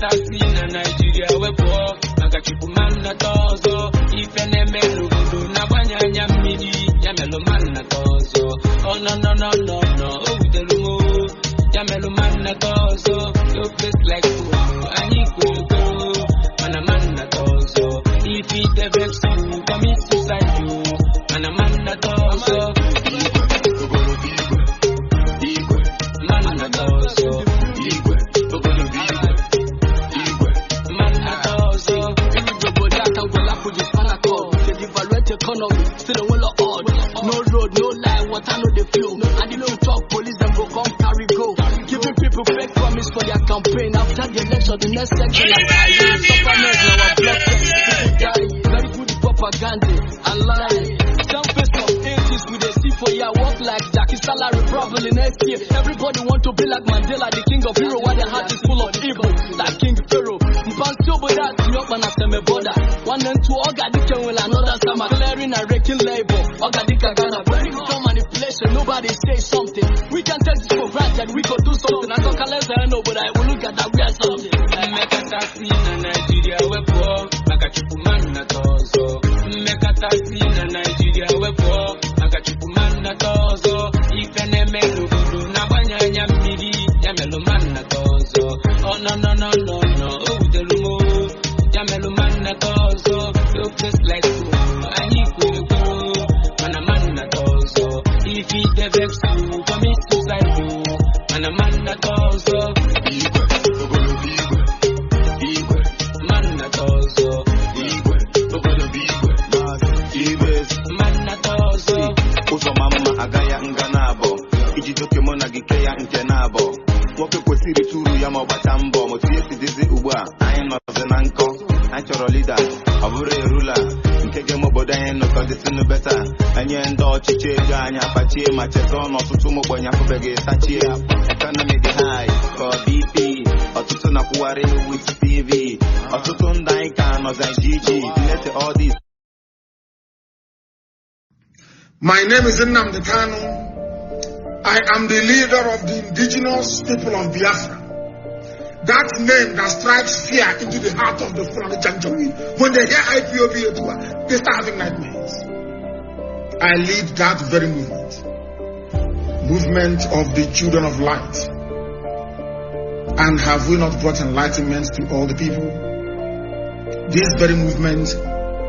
Mekatasina Nigeria wepo Magachupu manna tozo Ife nemelu gudu na wanyanya midi Yamelu manna tozo Oh no no no no no Oh udelumo Yamelu manna tozo Your face like food Anyiku go Mana manna tozo If it ever you commit suicide you Mana manna tozo Manna tozo economy, still a well odd. No road, no line, water, no the flow. And if you talk, police them go come carry go. Giving people fake promise for their campaign. After the election, the next section like sufferness now are blocked. Very good propaganda and lying. Some face of ages with a C for ya work like Jackie salary probably next year. Everybody want to be like Mandela, the king of hero, while their heart is full of evil. Like King Pharaoh. Mpanso but that not man as me border. One and two Ogadika will another summer clearing and raking labor. Ogadika Ghana, very good manipulation. Nobody say something. We can take this for granted. We could do something. I don't less I know, but I will look at that we are something. Mekatasina Nigeria wepo Magachupu manna tozo Mekatasina Nigeria wepo Magachupu manna tozo Ife nemelu gudu na wanyanya midi Yamelu manna tozo Oh no no no no no Oh udelumo Yamelu manna tozo Your face like food Anyiku go Mana manna tozo If it ever you commit suicide you Mana manna tozo Manna tozo Manna tozo Uso mama agaya nganabo Ijitoke mona gikeya nkenabo Woke kwesiri turu ya mabatambo Motiesi dizi uwa Ayin nozenanko Anchoro leader Abure ruler Nkege moboda yeno Kodisinu beta Enye ndo chiche Ganya pachie Macheto no tutumu Bonya kubege Tachie Economy the high For BP Otutu na kuwari with TV Otutu ndaika No zan GG Delete all this. My name is Mazi Nnamdi Kanu. I am the leader of the indigenous people of Biafra. That name that strikes fear into the heart of the Fulani Janjaweed. When they hear IPOB, they start having nightmares. I lead that very movement. Movement of the children of light. And have we not brought enlightenment to all the people? This very movement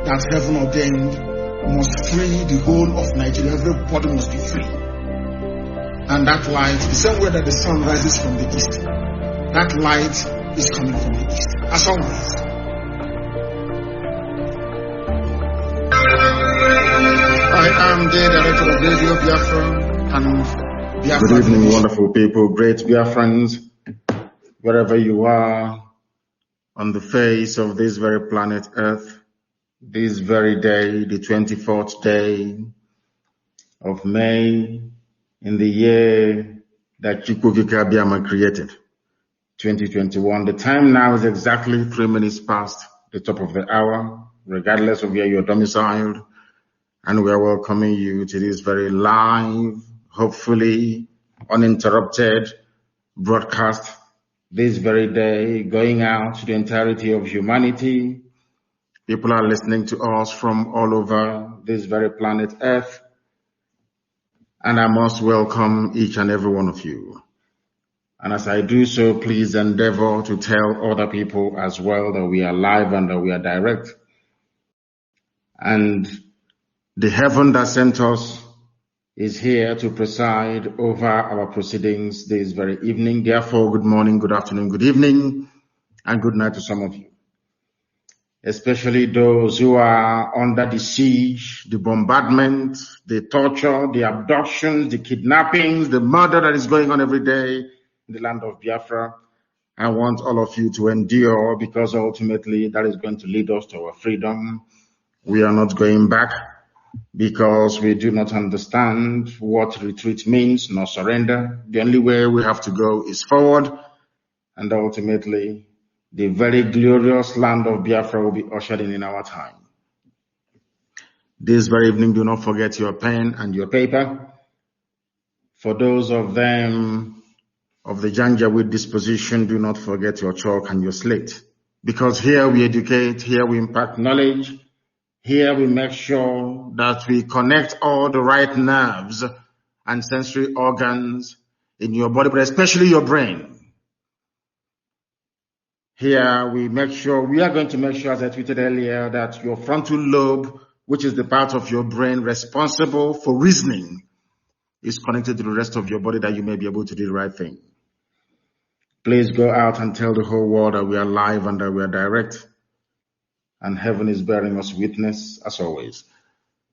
that heaven ordained must free the whole of Nigeria. Everybody must be free. And that light, the same way that the sun rises from the east, that light is coming from the east. As always. I am the director of Radio Biafra and Biafra. Good evening, wonderful people, great Biafrans, wherever you are on the face of this very planet Earth. This very day, the 24th day of May, in the year that chukwu abiama created, 2021. The time now is exactly 3 minutes past the top of the hour, regardless of where you're domiciled. And we are welcoming you to this very live, hopefully uninterrupted broadcast this very day, going out to the entirety of humanity. People are listening to us from all over this very planet Earth. And I must welcome each and every one of you. And as I do so, please endeavor to tell other people as well that we are live and that we are direct. And the heaven that sent us is here to preside over our proceedings this very evening. Therefore, good morning, good afternoon, good evening, and good night to some of you. Especially those who are under the siege, the bombardment, the torture, the abductions, the kidnappings, the murder that is going on every day in the land of Biafra. I want all of you to endure, because ultimately that is going to lead us to our freedom. We are not going back because we do not understand what retreat means, nor surrender. The only way we have to go is forward, and ultimately the very glorious land of Biafra will be ushered in our time. This very evening, do not forget your pen and your paper. For those of them of the Janjaweed disposition, do not forget your chalk and your slate. Because here we educate, here we impart knowledge, here we make sure that we connect all the right nerves and sensory organs in your body, but especially your brain. Here we are going to make sure, as I tweeted earlier, that your frontal lobe, which is the part of your brain responsible for reasoning, is connected to the rest of your body, that you may be able to do the right thing. Please go out and tell the whole world that we are live and that we are direct, and heaven is bearing us witness as always.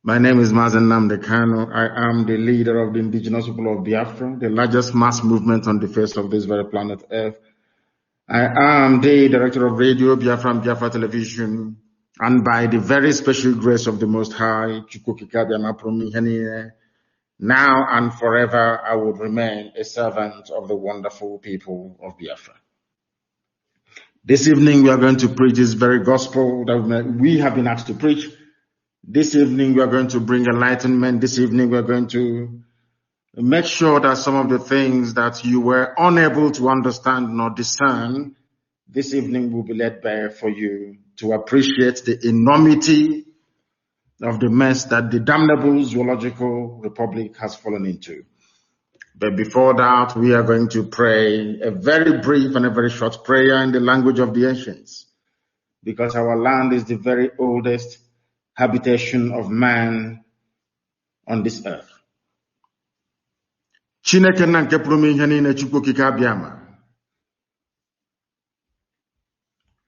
My name is Mazi Nnamdi Kanu. I am the leader of the indigenous people of Biafra, the largest mass movement on the face of this very planet Earth. I am the director of radio, Biafra and Biafra Television, and by the very special grace of the Most High, chukwu, abiama, now and forever, I would remain a servant of the wonderful people of Biafra. This evening, we are going to preach this very gospel that we have been asked to preach. This evening, we are going to bring enlightenment. This evening, we are going to make sure that some of the things that you were unable to understand nor discern, this evening will be laid bare for you to appreciate the enormity of the mess that the damnable zoological republic has fallen into. But before that, we are going to pray a very brief and a very short prayer in the language of the ancients, because our land is the very oldest habitation of man on this earth. Chineke na nke pụrụ ime ihe niile, chukwu okike abiama,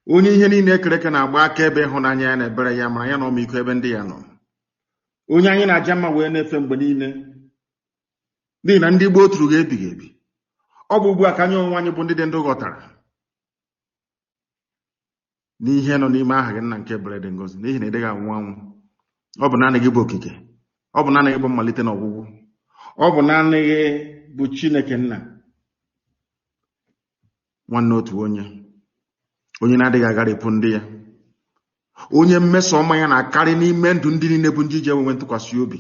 onye ihe niile ekere eke na-agba aka ebe ịhụnanya ya na ebere ya, mara ya na ọmịiko ebe ndị ya nọ, onye anyị na-aja mma wee na-efe mgbe niile, n'ihi na ndị gboo tụrụ ebighị ebi. Ọ bụ ugbu a ka anyị onwe anyị bụ ndị dị ndụ ghọtara n'ihe nọ n'ime aha gị nna nke ebere dị ngọzi, n'ihi na ị dịghị anwụ anwụ. Ọ bụ naanị gị bụ okike, ọ bụ naanị gị bụ mmalite na ọgwụgwụ, ọ bụ naanị gị bụ Chineke nna, nwanne otu onye na-adịghị agharịpụ ndị ya, onye mmeso ọma ya na-akarị n'ime ndụ ndị niile bụ ndị ji enwe ntụkwasị obi.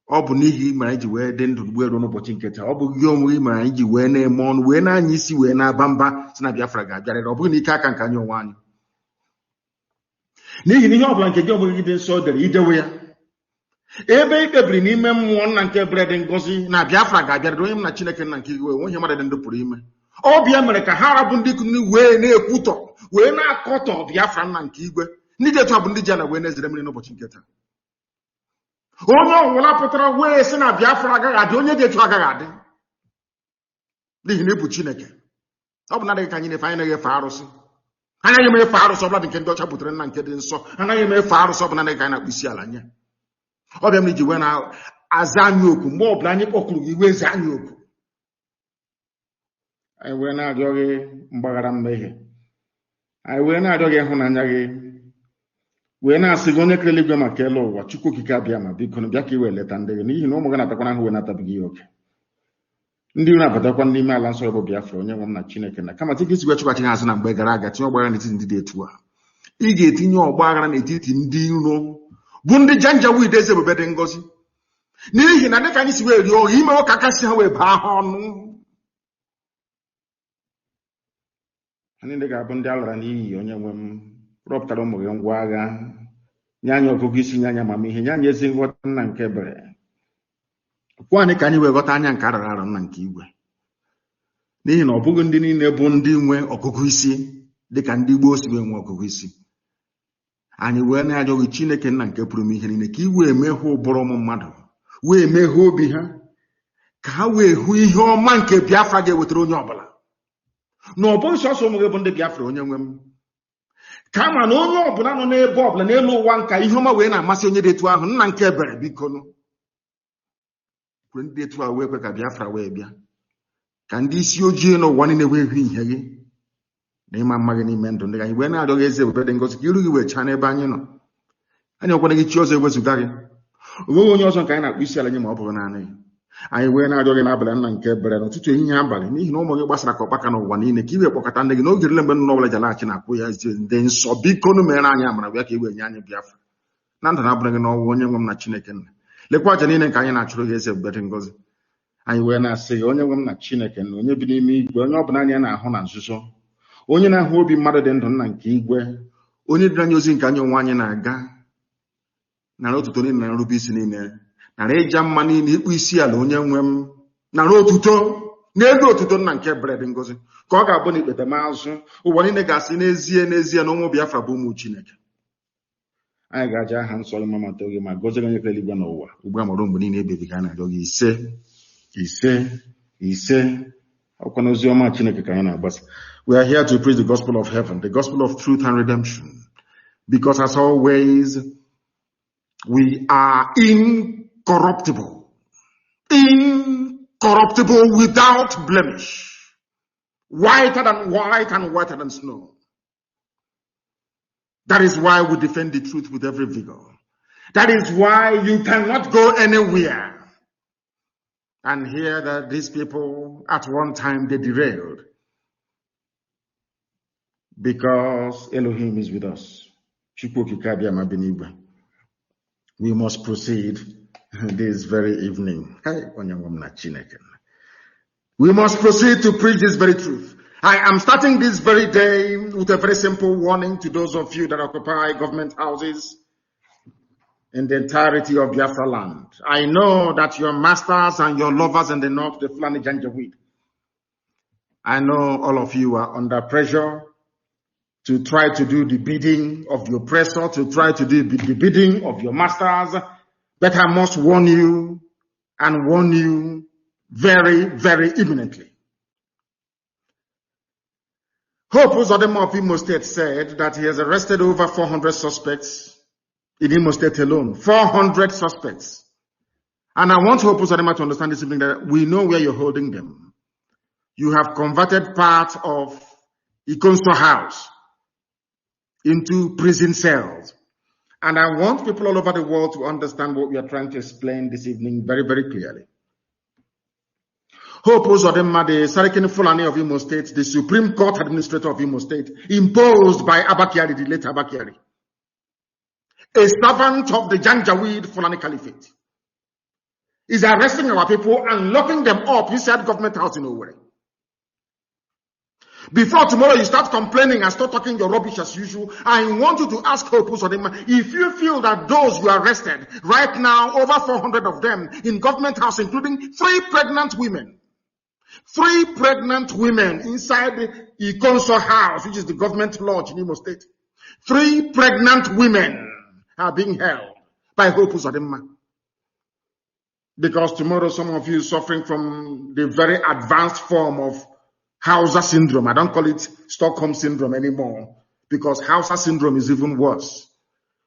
Ọ bụ n'ihi mere anyị ji wee dị ndụ wee ruo n'ụbọchị nke taa. Ọ bụ gị onwe gị mere anyị ji wee na-eme ọnụ, wee na-anya isi, wee na-aba mba si na Biafra ga-abịarịrị. Ọ bụghị n'ike aka nke anyị onwe anyị, n'ihi na ihe ọ bụla nke gị onwe gị dị nsọ dere idewe ya. Ebe ikpebiri n'ime mmụọ nna nke ebere dị ngọzi na Biafra ga-abịarịrị, onye m na Chineke nna nke igwe onwe ihe mmadụ dị ndụ pụrụ ime. Ọ bịa mere ka ha rabụ ndị kunu wee na-ekwutọ, wee na-akọtọ Biafra nna nke igwe. Ndị dị etu a bụ ndị ji ana wee na-ezere mmiri n'ụbọchị nke taa. Onye ọwụla pụtara wee sị na Biafra agaghị adị, onye dị etu agaghị adị, n'ihi na ị bụ Chineke. Ọ bụ naanị ka anyị na-efe, anyị na-efe arụsị. Anaghị m efe arụsị ọbụla dị nke ndị ọcha butere nna nke dị nsọ. Anaghị m efe arụsị ọbụla naanị ka anyị na-akpụ isi ala nye. Ọ bịa m iji wee na-aza anyị oku mgbe ọbụla anyị kpọkụrụ gị, wee zaa anyị oku. Anyị wee na-arịọ gị mgbaghara mmehie, anyị wee na-arịọ gị ịhụnanya gị, wee na-asị gị onye kere eluigwe maka elu ụwa, chukwu okike abiama, biko bịa ka i wee leta ndị gị, n'ihi na ụmụ gị na-atakwana ahụ wee na-atabighị ihe oke. Ndị iro abatakwa n'ime ala nsọ bụ Biafra, onye nwe m na Chineke na kama tika isigwe chụkwachi ha azụ na mgbe gara aga, tinye ọgbaghara n'etiti ndị dị etu a. Ị ga-etinye ọgbaghara n'etiti ndị iro bụ ndị Janjaweed eze ebube dị ngọzi, n'ihi na dịka anyị si wee rie ọha ime ụka kasị ha wee baa ha ọnụ. Ha niile ga-abụ ndị alara n'iyi, onye nwe m, rọpụtara ụmụ gị ngwa agha, nye anyị ọgụgụ isi, nye anyị amamihe, nye anyị ezi nghọta nna nke ebere. Kwa anyị ka anyị wee ghọta anya nke arara arọ nna nke igwe, n'ihi na ọ bụghị ndị niile bụ ndị nwe ọgụgụ isi dịka ndị gboo si wee nwe ọgụgụ isi. Anyị wee na-arịọ gị Chineke nna nke pụrụ ime ihe niile, ka i wee meghee ụbụrụ ụmụ mmadụ, wee meghee obi ha, ka ha wee hụ ihe ọma nke Biafra ga-ewetara onye ọbụla. Na ọ bụghị sọsọ ụmụ gị bụ ndị Biafra, onye nwe m, kama na onye ọbụla nọ n'ebe ọbụla n'elu ụwa nka ihe ọma wee na-amasị onye dị etu ahụ, nna nke ebere biko nụ kwere ndị dị etu ahụ wee kwe ka Biafra wee bịa, ka ndị isi ojii n'ụwa niile wee hụ ihe gị na ịma mma gị n'ime ndụ ndị anyị. Wee na-arịọ gị eze ebube dị ngọzi, ka iru gị wee chaa n'ebe anyị nọ. Anyị ọkwara gị chi ọzọ ewezụga gị, o nweghị onye ọzọ nke anyị na-akpụ isi ala nye ma ọ bụrụ naanị gị. Anyị wee na-arịọ gị n'abalị nna nke ebere, n'ụtụtụ ehihie abalị, n'ihi na ụmụ gị gbasara ka ọkpaka n'ụwa niile, ka i wee kpọkọta ndị gị n'oge niile mgbe nnụnụ ọbụla ji alaghachi na-akwụ ya dị nsọ. Biko nụ mere anyị amara bịa ka i wee nye anyị Biafra na ndụ na-abụrụ gị n'ọnwụ, onye nwe m na Chineke nna. Lekwa aja niile nke anyị na-achụrụ gị eze ebube dị ngọzi, Anyị wee na-asị onye nwe m na Chineke na onye bi n'ime igwe, onye ọbụla anya na-ahụ na nzuzo, onye na-ahụ obi mmadụ dị ndụ nna nke igwe, onye dịrị anyị ozi nke anyị onwe anyị na-aga, nara otuto niile na nrube isi niile, nara ịja mma niile, ịkpụ isi ala onye nwe m, nara otuto n'elu otuto nna nke bred ngozi, ka ọ ga-abụ na ikpete mazụ ụwa niile ga-asị n'ezie n'ezie na ụmụ Biafra bụ ụmụ Chineke. Anyị ga-aja aha nsọ gị ma matoo gị ma gọzie onye kere eluigwe n'ụwa ugbu a mụrụ mgbe niile ebebi ka a na-arịọ gị ise ọkwa n'ozi ọma Chineke ka anyị na-agbasa. We are here to preach the gospel of heaven, the gospel of truth and redemption, because as always we are incorruptible without blemish, whiter than white and whiter than snow. That is why we defend the truth with every vigor. That is why you cannot go anywhere and hear that these people at one time they derailed, because Elohim is with us. Chukwu, abiama. We must proceed this very evening. We must proceed to preach this very truth. I am starting this very day with a very simple warning to those of you that occupy government houses in the entirety of Biafra land. I know that your masters and your lovers in the north, the Fulani Janjaweed, I know all of you are under pressure to try to do the bidding of the oppressor, to try to do the bidding of your masters. But I must warn you and warn you very, very imminently. Hope Uzodinma of Imo State said that he has arrested over 400 suspects in Imo State alone. 400 suspects. And I want Hope Uzodinma to understand this evening that we know where you're holding them. You have converted part of Ikonso House into prison cells. And I want people all over the world to understand what we are trying to explain this evening very, very clearly. Hope Uzodinma, the Sarkin Fulani of Imo State, the Supreme Court Administrator of Imo State, imposed by Abakiari, the late Abakiari, a servant of the Janjaweed Fulani Caliphate, is arresting our people and locking them up inside government house in Owerri. Before tomorrow you start complaining and start talking your rubbish as usual, I want you to ask Hope Uzodinma, if you feel that those you arrested right now, over 400 of them in government house, including 3 pregnant women, 3 pregnant women inside the Ikonso house, which is the government lodge in Imo State. 3 pregnant women are being held by Hope Uzodinma. Because tomorrow some of you suffering from the very advanced form of Hausa syndrome. I don't call it Stockholm syndrome anymore, because Hausa syndrome is even worse.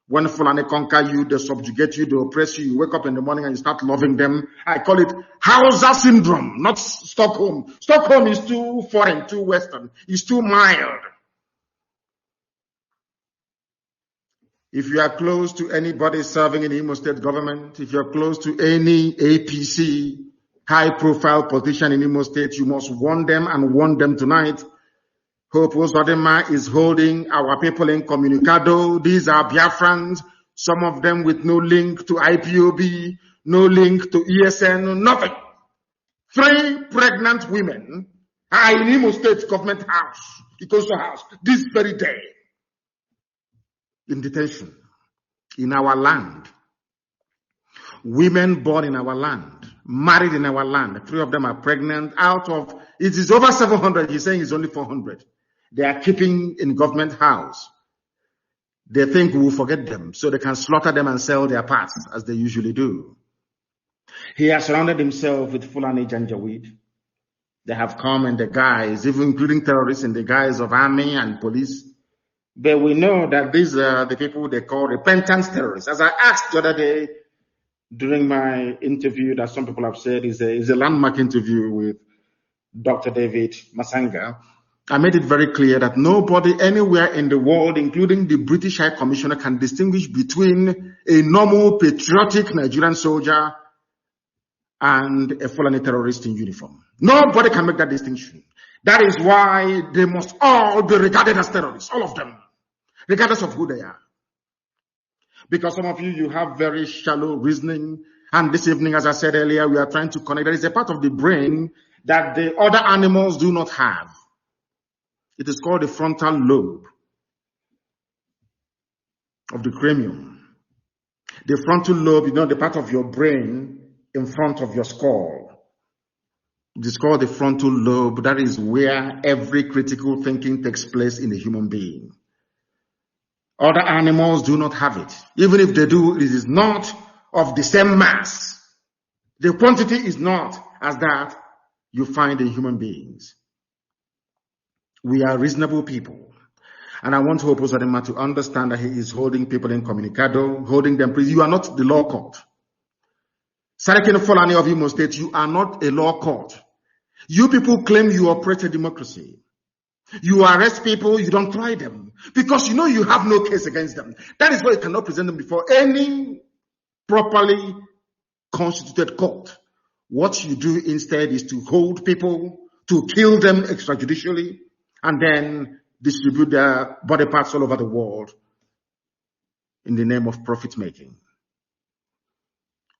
When Fulani conquer you, they subjugate you, they oppress you, you wake up in the morning and you start loving them. I call it Hausa syndrome, not Stockholm. Stockholm is too foreign, too Western. It's too mild. If you are close to anybody serving in the Imo State government, if you're close to any APC high-profile politician in Imo State, you must warn them and warn them tonight. Hope Uzodinma is holding our people incommunicado. These are Biafrans, some of them with no link to IPOB, no link to ESN, nothing. 3 pregnant women are in Imo State government house, Ikonso house, this very day, in detention, in our land. Women born in our land, married in our land. 3 of them are pregnant. Out of, it is over 700. He's saying it's only 400. They are keeping in government house. They think we will forget them, so they can slaughter them and sell their parts, as they usually do. He has surrounded himself with Fulani Janjaweed. They have come in the guise, even including terrorists, in the guise of army and police. But we know that these are the people they call repentant terrorists. As I asked the other day, during my interview that some people have said is a landmark interview with Dr. David Masanga, I made it very clear that nobody anywhere in the world, including the British High Commissioner, can distinguish between a normal patriotic Nigerian soldier and a Fulani terrorist in uniform. Nobody can make that distinction. That is why they must all be regarded as terrorists, all of them, regardless of who they are. Because some of you have very shallow reasoning And this evening, as I said earlier, we are trying to connect. There is a part of the brain that the other animals do not have. It is called the frontal lobe of the cranium. The frontal lobe, the part of your brain in front of your skull. It is called the frontal lobe. That is where every critical thinking takes place in a human being. Other animals do not have it. Even if they do, it is not of the same mass. The quantity is not as that you find in human beings. We are reasonable people. And I want Hope Uzodimma to understand that he is holding people incommunicado, holding them prison. You are not the law court. Sarkin Fulani of Imo State, you are not a law court. You people claim you operate a democracy. You arrest people, you don't try them. Because you know you have no case against them. That is why you cannot present them before any properly constituted court. What you do instead is to hold people, to kill them extrajudicially, and then distribute their body parts all over the world in the name of profit making.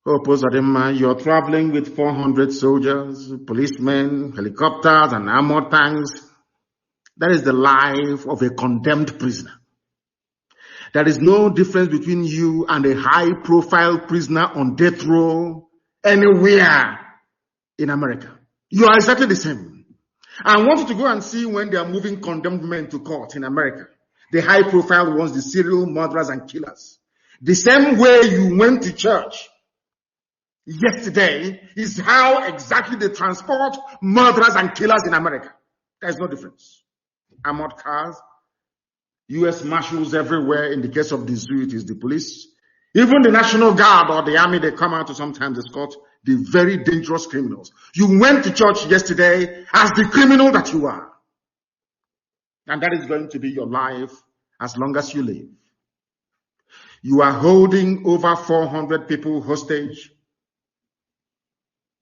Hope Uzodimma, you're traveling with 400 soldiers, policemen, helicopters, and armored tanks. That is the life of a condemned prisoner. There is no difference between you and a high-profile prisoner on death row anywhere in America. You are exactly the same. I want you to go and see when they are moving condemned men to court in America. The high-profile ones, the serial murderers and killers. The same way you went to church yesterday is how exactly they transport murderers and killers in America. There is no difference. Armored cars, U.S. Marshals everywhere. In the case of the zoo, it is the police. Even the National Guard or the Army, they come out to sometimes escort the very dangerous criminals. You went to church yesterday as the criminal that you are. And that is going to be your life as long as you live. You are holding over 400 people hostage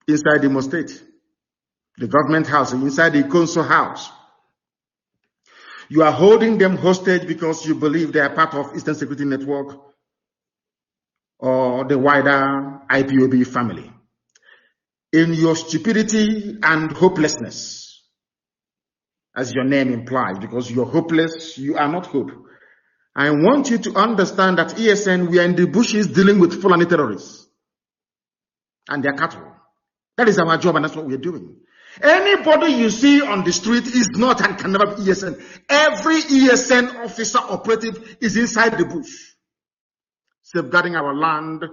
inside Imo State, the government house, inside the council house. You are holding them hostage because you believe they are part of Eastern Security Network or the wider IPOB family. In your stupidity and hopelessness, as your name implies, because you're hopeless, you are not hope. I want you to understand that ESN, we are in the bushes dealing with Fulani terrorists and their cattle. That is our job, and that's what we're doing. Anybody you see on the street is not and can never be ESN. Every ESN officer operative is inside the bush, safeguarding our land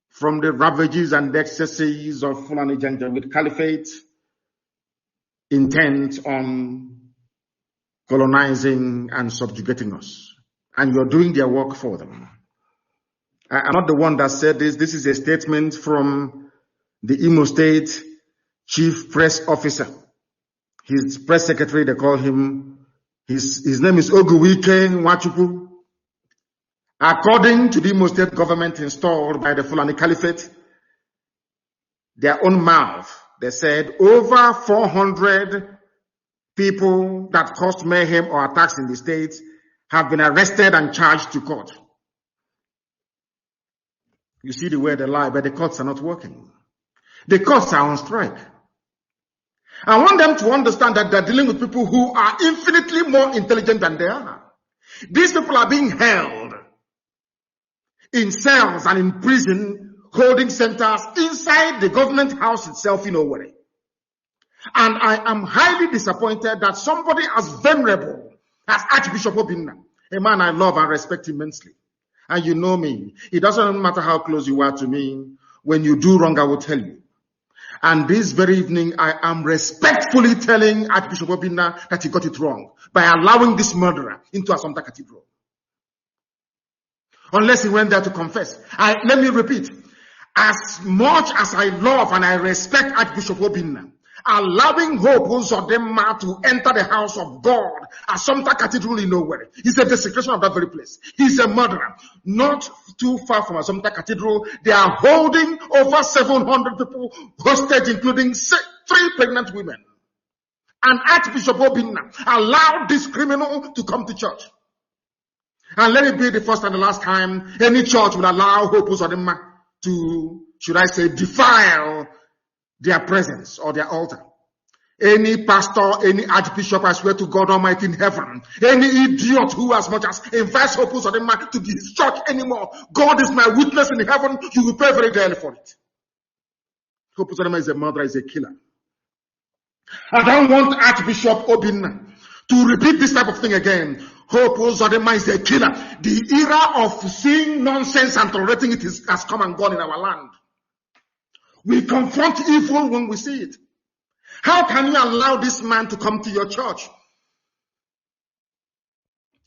from the ravages and the excesses of Fulani Janjaweed Caliphate, intent on colonizing and subjugating us. And you're doing their work for them. I'm not the one that said this. This is a statement from the Imo State Chief Press Officer. His press secretary, they call him, his name is Oike chukwu. According to the Imo State government installed by the Fulani Caliphate, their own mouth, they said over 400 people that caused mayhem or attacks in the state have been arrested and charged to court. You see the way they lie, but the courts are not working. The courts are on strike. I want them to understand that they're dealing with people who are infinitely more intelligent than they are. These people are being held in cells and in prison holding centers inside the government house itself in Owerri. And I am highly disappointed that somebody as venerable as Archbishop Obinna, a man I love and respect immensely, and you know me, it doesn't matter how close you are to me, when you do wrong, I will tell you. And this very evening, I am respectfully telling Archbishop Obinna that he got it wrong by allowing this murderer into Assumpta Cathedral. Unless he went there to confess. Let me repeat, as much as I love and I respect Archbishop Obinna, allowing Hope Uzodimma to enter the house of God, Assumpta Cathedral in Owerri, is a desecration of that very place. He's a murderer. Not too far from Assumpta Cathedral, they are holding over 700 people hostage, including 3 pregnant women. And Archbishop Obinna allowed this criminal to come to church. And let it be the first and the last time any church will allow Hope Uzodimma to should I say, defile their presence or their altar. Any pastor, any archbishop, I swear to God Almighty in heaven, any idiot who as much as invites Hope Uzodinma to his church anymore, God is my witness in heaven, you will pay very dearly for it. Hope Uzodinma is a murderer, is a killer. I don't want Archbishop Obinna to repeat this type of thing again. Hope Uzodinma is a killer. The era of seeing nonsense and tolerating it has come and gone in our land. We confront evil when we see it. How can you allow this man to come to your church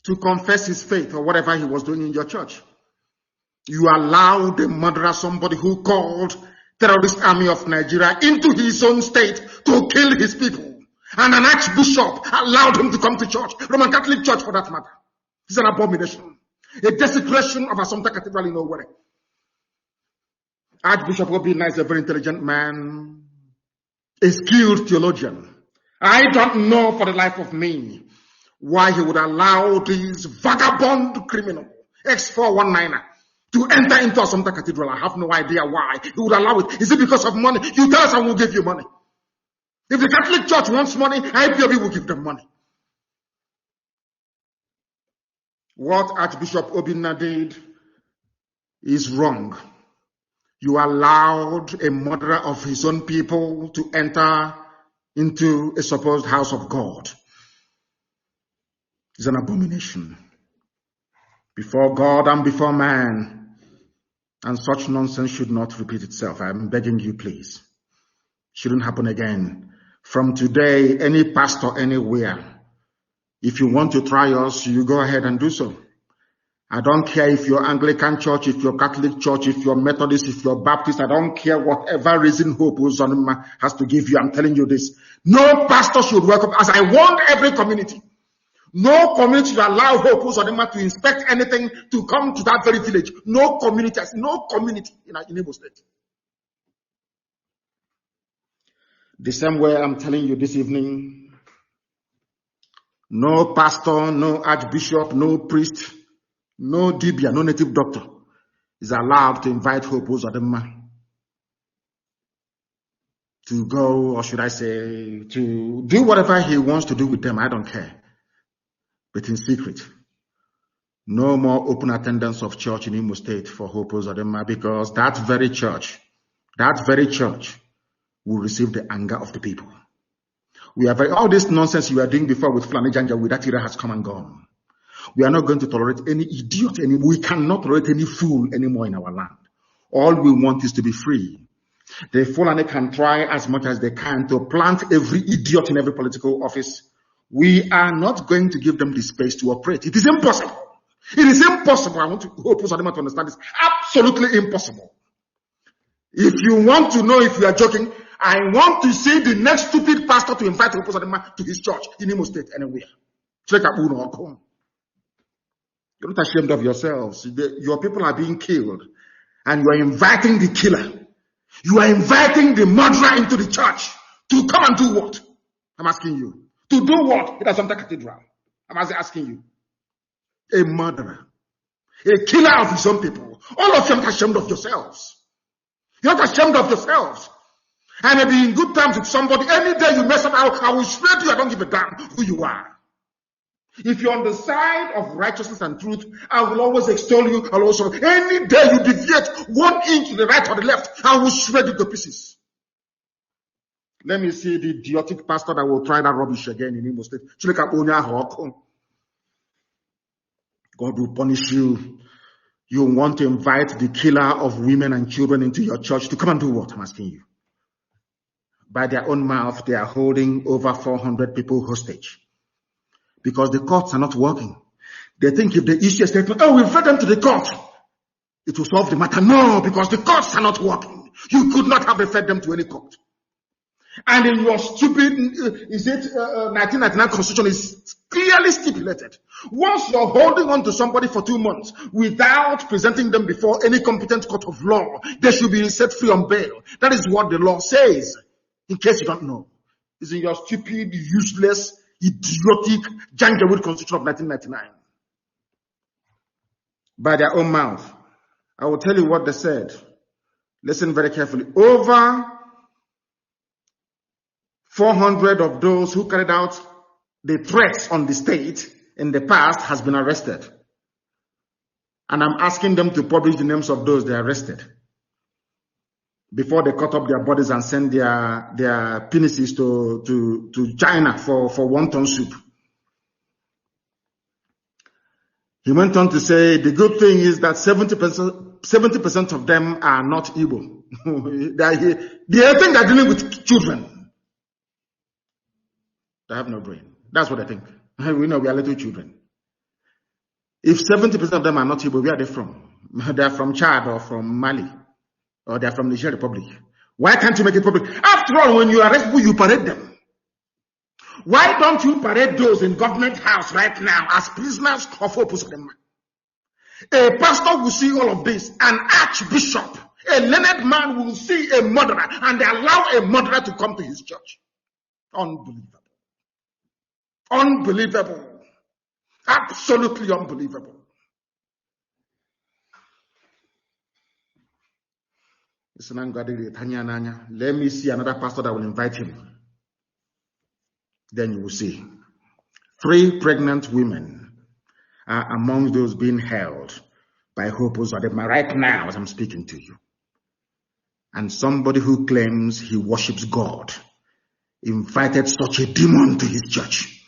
to confess his faith or whatever he was doing in your church? You allowed a murderer, somebody who called terrorist army of Nigeria into his own state to kill his people. And an archbishop allowed him to come to church, Roman Catholic Church for that matter. It's an abomination. A desecration of Assumpta Cathedral in Owerri. Archbishop Obinna is a very intelligent man, a skilled theologian. I don't know for the life of me why he would allow this vagabond criminal, X419er, to enter into Assumpta Cathedral. I have no idea why he would allow it. Is it because of money? You tell us and we'll give you money. If the Catholic Church wants money, IPOB will give them money. What Archbishop Obinna did is wrong. You allowed a murderer of his own people to enter into a supposed house of God. It's an abomination before God and before man. And such nonsense should not repeat itself. I'm begging you, please. Shouldn't happen again. From today, any pastor anywhere, if you want to try us, you go ahead and do so. I don't care if you're Anglican church, if you're Catholic church, if you're Methodist, if you're Baptist. I don't care whatever reason Hope Uzodinma has to give you. I'm telling you this. No pastor should welcome, as I warned every community. No community should allow Hope Uzodinma to inspect anything to come to that very village. No community in Imo State. The same way I'm telling you this evening, no pastor, no archbishop, no priest, no dibia, no native doctor is allowed to invite Hope Uzodinma to go, or should I say, to do whatever he wants to do with them. I don't care. But in secret. No more open attendance of church in Imo State for Hope Uzodinma, because that very church will receive the anger of the people. All this nonsense you were doing before with Fulani Janja, with that era has come and gone. We are not going to tolerate any idiot anymore. We cannot tolerate any fool anymore in our land. All we want is to be free. The Fulani can try as much as they can to plant every idiot in every political office. We are not going to give them the space to operate. It is impossible. It is impossible. I want to hope Uzodinma to understand this. Absolutely impossible. If you want to know if you are joking, I want to see the next stupid pastor to invite Hope Uzodinma to his church in Imo State anywhere. You're not ashamed of yourselves. Your people are being killed, and you are inviting the killer. You are inviting the murderer into the church to come and do what? I'm asking you. To do what in Assumpta Cathedral? I'm asking you. A murderer. A killer of his own people. All of you are not ashamed of yourselves. You're not ashamed of yourselves. I may be in good terms with somebody. Any day you mess up, I will swear to you I don't give a damn who you are. If you're on the side of righteousness and truth, I will always extol you. I'll also, any day you deviate 1 inch to the right or the left, I will shred you to pieces. Let me see the idiotic pastor that will try that rubbish again in Imo State. God will punish you. You want to invite the killer of women and children into your church to come and do what? I'm asking you. By their own mouth, they are holding over 400 people hostage. Because the courts are not working. They think if they issue a statement, oh, we'll refer them to the court, it will solve the matter. No, because the courts are not working. You could not have referred them to any court. And in your stupid, 1999 constitution is clearly stipulated. Once you're holding on to somebody for 2 months without presenting them before any competent court of law, they should be set free on bail. That is what the law says. In case you don't know, it's in your stupid, useless, idiotic, Janjaweed constitution of 1999. By their own mouth, I will tell you what they said. Listen very carefully. Over 400 of those who carried out the threats on the state in the past has been arrested. And I'm asking them to publish the names of those they arrested before they cut up their bodies and send their penises to China for wonton soup. He went on to say, the good thing is that 70% of them are not Igbo. They think they're dealing with children. They have no brain. That's what I think. We know we are little children. If 70% of them are not Igbo, where are they from? They are from Chad or from Mali, or they are from the Niger Republic. Why can't you make it public? After all, when you arrest people, you parade them. Why don't you parade those in government house right now as prisoners of opus of them? A pastor will see all of this, an archbishop, a learned man will see a murderer, and they allow a murderer to come to his church. Unbelievable. Unbelievable. Absolutely unbelievable. Let me see another pastor that will invite him. Then you will see. 3 pregnant women are among those being held by Hopos Adema right now as I'm speaking to you. And somebody who claims he worships God invited such a demon to his church.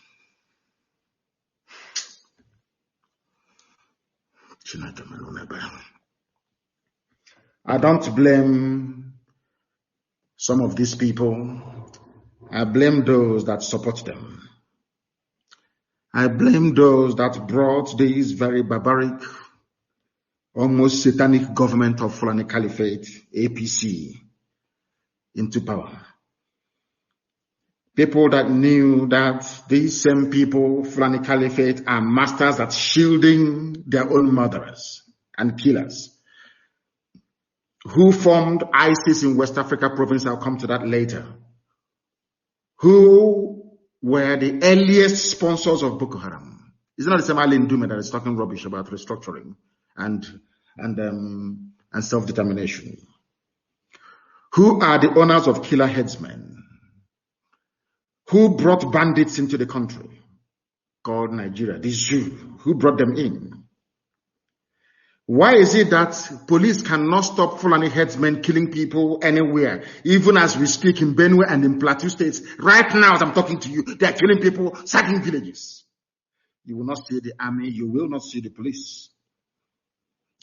I don't blame some of these people. I blame those that support them. I blame those that brought this very barbaric, almost satanic government of Fulani Caliphate, APC, into power. People that knew that these same people, Fulani Caliphate, are masters at shielding their own murderers and killers. Who formed ISIS in West Africa province? I'll come to that later. Who were the earliest sponsors of Boko Haram? It's not the same Ali Ndume that is talking rubbish about restructuring and self-determination. Who are the owners of killer headsmen? Who brought bandits into the country called Nigeria? The Jew. Who brought them in? Why is it that police cannot stop Fulani headsmen killing people anywhere, even as we speak in Benue and in Plateau states? Right now, as I'm talking to you, they are killing people, sacking villages. You will not see the army, you will not see the police.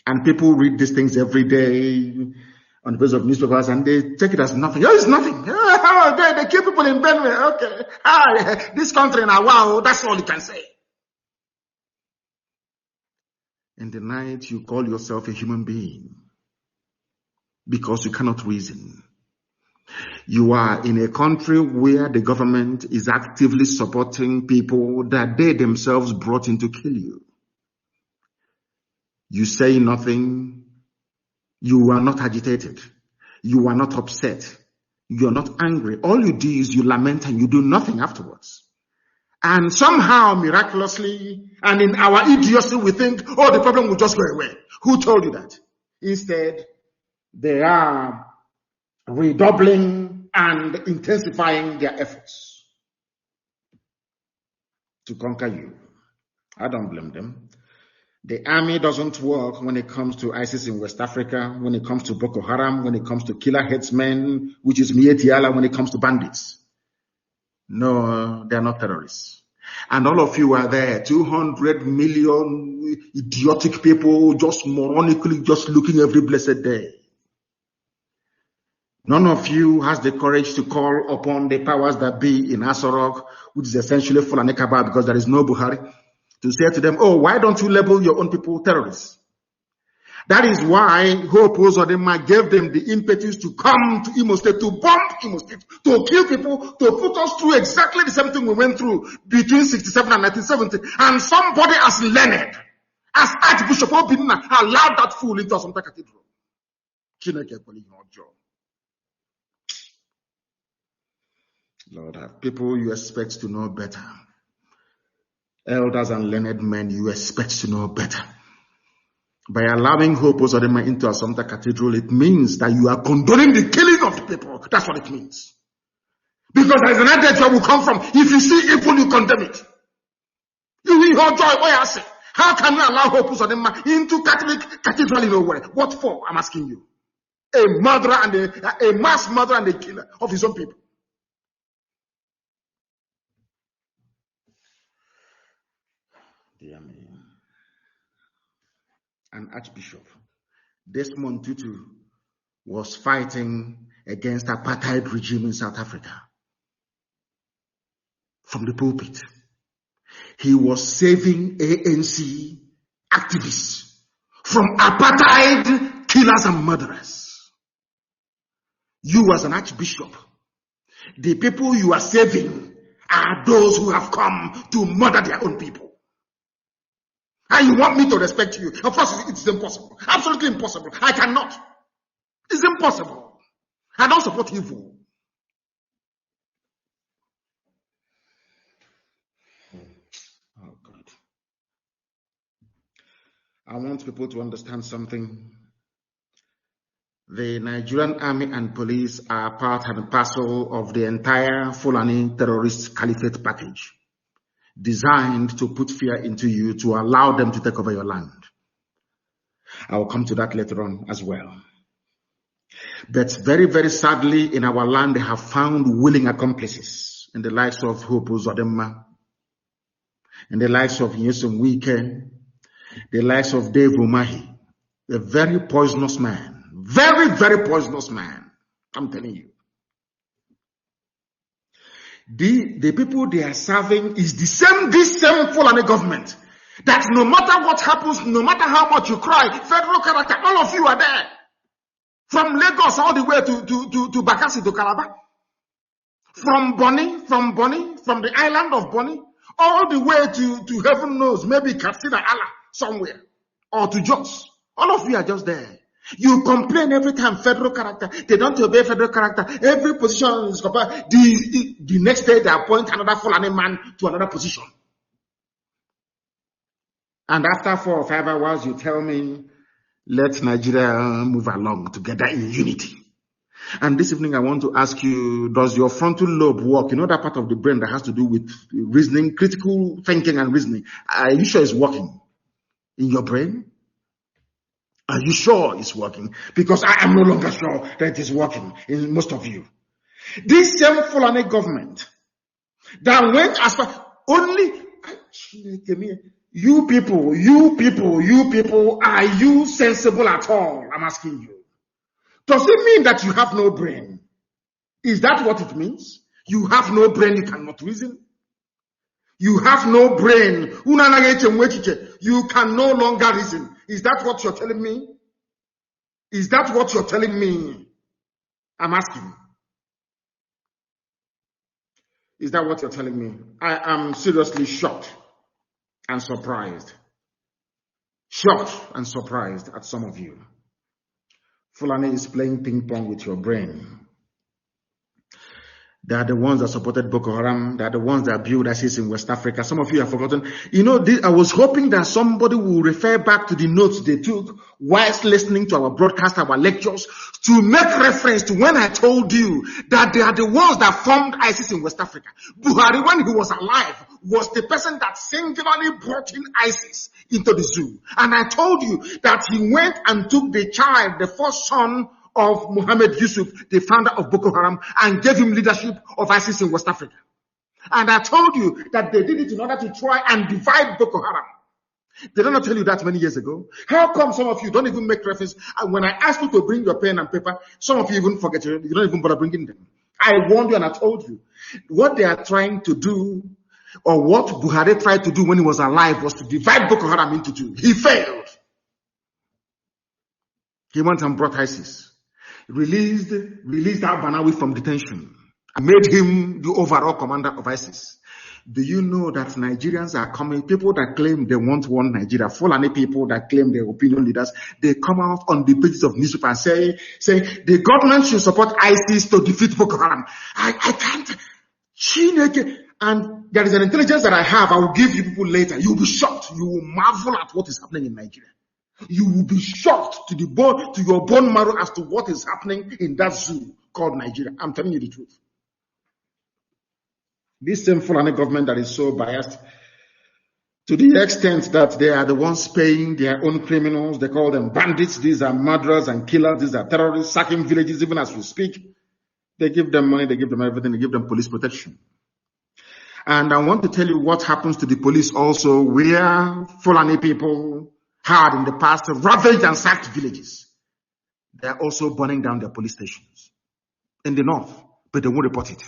And people read these things every day on the basis of newspapers and they take it as nothing. Oh, it's nothing. Oh, they kill people in Benue. Okay. This country now, wow, that's all you can say. In the night, you call yourself a human being because you cannot reason. You are in a country where the government is actively supporting people that they themselves brought in to kill you. You say nothing. You are not agitated. You are not upset. You are not angry. All you do is you lament and you do nothing afterwards. And somehow, miraculously, and in our idiocy, we think, oh, the problem will just go away. Who told you that? Instead, they are redoubling and intensifying their efforts to conquer you. I don't blame them. The army doesn't work when it comes to ISIS in West Africa, when it comes to Boko Haram, when it comes to killer headsmen, which is Mieti Allah, when it comes to bandits. No, they are not terrorists. And all of you are there, 200 million idiotic people just moronically just looking every blessed day. None of you has the courage to call upon the powers that be in Asorok, which is essentially Fulani Kaba because there is no Buhari, to say to them, oh, why don't you label your own people terrorists? That is why Hope Uzodinma gave them the impetus to come to Imo State, to bomb Imo State, to kill people, to put us through exactly the same thing we went through between 67 and 1970. And somebody as learned, as Archbishop Obinna, allowed that fool into Assumpta Cathedral. Lord, have people you expect to know better. Elders and learned men you expect to know better. By allowing Hope Uzodinma into Assumpta Cathedral, it means that you are condoning the killing of the people. That's what it means. Because there is an idea where we come from. If you see evil, you condemn it. You will hold joy. What I say? How can you allow Hope Uzodinma into Catholic Cathedral in Owerri? What for? I'm asking you. A murderer and a mass murderer and a killer of his own people. Dear me. An Archbishop, Desmond Tutu, was fighting against apartheid regime in South Africa. From the pulpit, he was saving ANC activists from apartheid killers and murderers. You as an Archbishop, the people you are saving are those who have come to murder their own people. And you want me to respect you? Of course, it's impossible. Absolutely impossible. I cannot. It's impossible. I don't support evil. Oh, God. I want people to understand something. The Nigerian army and police are part and parcel of the entire Fulani terrorist caliphate package, designed to put fear into you, to allow them to take over your land. I will come to that later on as well. But very, very sadly, in our land, they have found willing accomplices in the likes of Hope Uzodinma, in the likes of Nyesom Wike, the likes of Dave Umahi, a very poisonous man, very, very poisonous man. I'm telling you. The people they are serving is this same Fulani government. That no matter what happens, no matter how much you cry, federal character, all of you are there. From Lagos all the way to Bakassi to Calabar. From the island of Bonny, all the way to heaven knows, maybe Katsina Allah somewhere, or to Jos. All of you are just there. You complain every time, federal character. They don't obey federal character. Every position is compared. The next day they appoint another Fulani man to another position. And after 4 or 5 hours, you tell me, let Nigeria move along together in unity. And this evening, I want to ask you, does your frontal lobe work? You know that part of the brain that has to do with reasoning, critical thinking and reasoning. Are you sure it's working in your brain? Are you sure it's working? Because I am no longer sure that it is working in most of you. This same Fulani government that went as far, only, you people, are you sensible at all? I'm asking you. Does it mean that you have no brain? Is that what it means? You have no brain, you cannot reason? You have no brain. You can no longer reason. Is that what you're telling me? Is that what you're telling me? I'm asking. Is that what you're telling me? I am seriously shocked and surprised. Shocked and surprised at some of you. Fulani is playing ping pong with your brain. They are the ones that supported Boko Haram. They are the ones that built ISIS in West Africa. Some of you have forgotten. You know, I was hoping that somebody will refer back to the notes they took whilst listening to our broadcast, our lectures, to make reference to when I told you that they are the ones that formed ISIS in West Africa. Buhari, when he was alive, was the person that singularly brought in ISIS into the zoo. And I told you that he went and took the child, the first son of Mohammed Yusuf, the founder of Boko Haram, and gave him leadership of ISIS in West Africa. And I told you that they did it in order to try and divide Boko Haram. Did I not tell you that many years ago? How come some of you don't even make reference? And when I asked you to bring your pen and paper, some of you even forget, you don't even bother bringing them. I warned you and I told you. What they are trying to do, or what Buhari tried to do when he was alive, was to divide Boko Haram into two. He failed. He went and brought ISIS. Released al-Banawi from detention and made him the overall commander of ISIS. Do you know that Nigerians are coming, people that claim they want one Nigeria, Fulani people that claim they're opinion leaders, they come out on the pages of newspaper and say the government should support ISIS to defeat Boko Haram. I can't. And there is an intelligence that I have, I will give you people later. You'll be shocked. You will marvel at what is happening in Nigeria. You will be shocked to the bone, to your bone marrow, as to what is happening in that zoo called Nigeria. I'm telling you the truth. This same Fulani government that is so biased to the extent that they are the ones paying their own criminals. They call them bandits. These are murderers and killers. These are terrorists, sacking villages even as we speak. They give them money, they give them everything, they give them police protection. And I want to tell you what happens to the police also, where Fulani people had in the past ravaged and sacked villages. They are also burning down their police stations in the north, but they won't report it.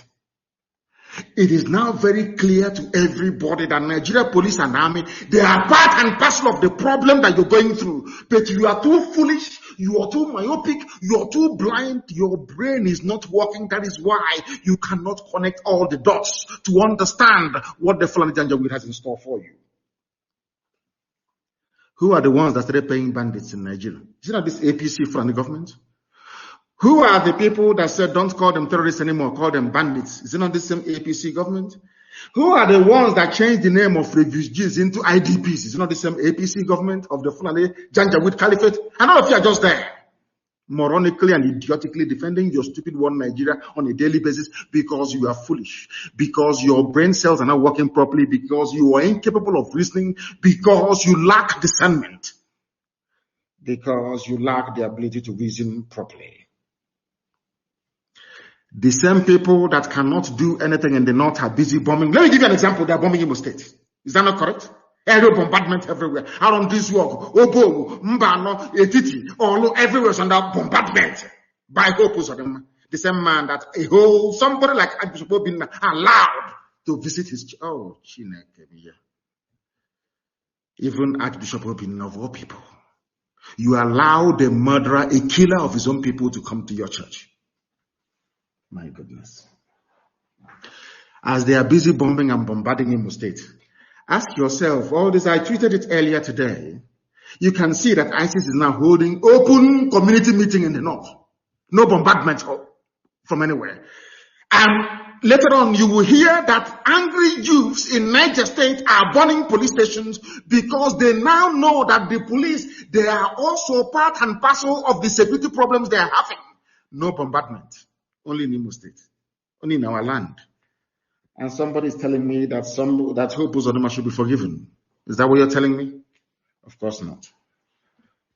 It is now very clear to everybody that Nigeria police and army, they are part and parcel of the problem that you're going through. But you are too foolish, you are too myopic, you are too blind, your brain is not working. That is why you cannot connect all the dots to understand what the Fulani Janjaweed has in store for you. Who are the ones that started paying bandits in Nigeria? Is it not this APC Fulani government? Who are the people that said, don't call them terrorists anymore, call them bandits? Is it not the same APC government? Who are the ones that changed the name of refugees into IDPs? Is it not the same APC government of the Fulani Janjaweed Caliphate? And all of you are just there, moronically and idiotically defending your stupid one Nigeria on a daily basis because you are foolish, because your brain cells are not working properly, because you are incapable of reasoning, because you lack discernment, because you lack the ability to reason properly. The same people that cannot do anything in the north are busy bombing. Let me give you an example. They are bombing Imo State. Is that not correct? Aerial bombardment everywhere. Around this work, Obo, Mbano, Etiti, all everywhere is under bombardment by Hopus of them. The same man that somebody like Archbishop Obinna allowed to visit his. Oh, Chineke. Even Archbishop Obinna of all people, you allow the murderer, a killer of his own people, to come to your church. My goodness. As they are busy bombing and bombarding Imo State, ask yourself, all this, I tweeted it earlier today, you can see that ISIS is now holding open community meeting in the north. No bombardment from anywhere. And later on, you will hear that angry youths in Niger State are burning police stations because they now know that the police, they are also part and parcel of the security problems they are having. No bombardment. Only in Imo State, only in our land. And somebody is telling me that Hope Uzodinma should be forgiven. Is that what you're telling me? Of course not.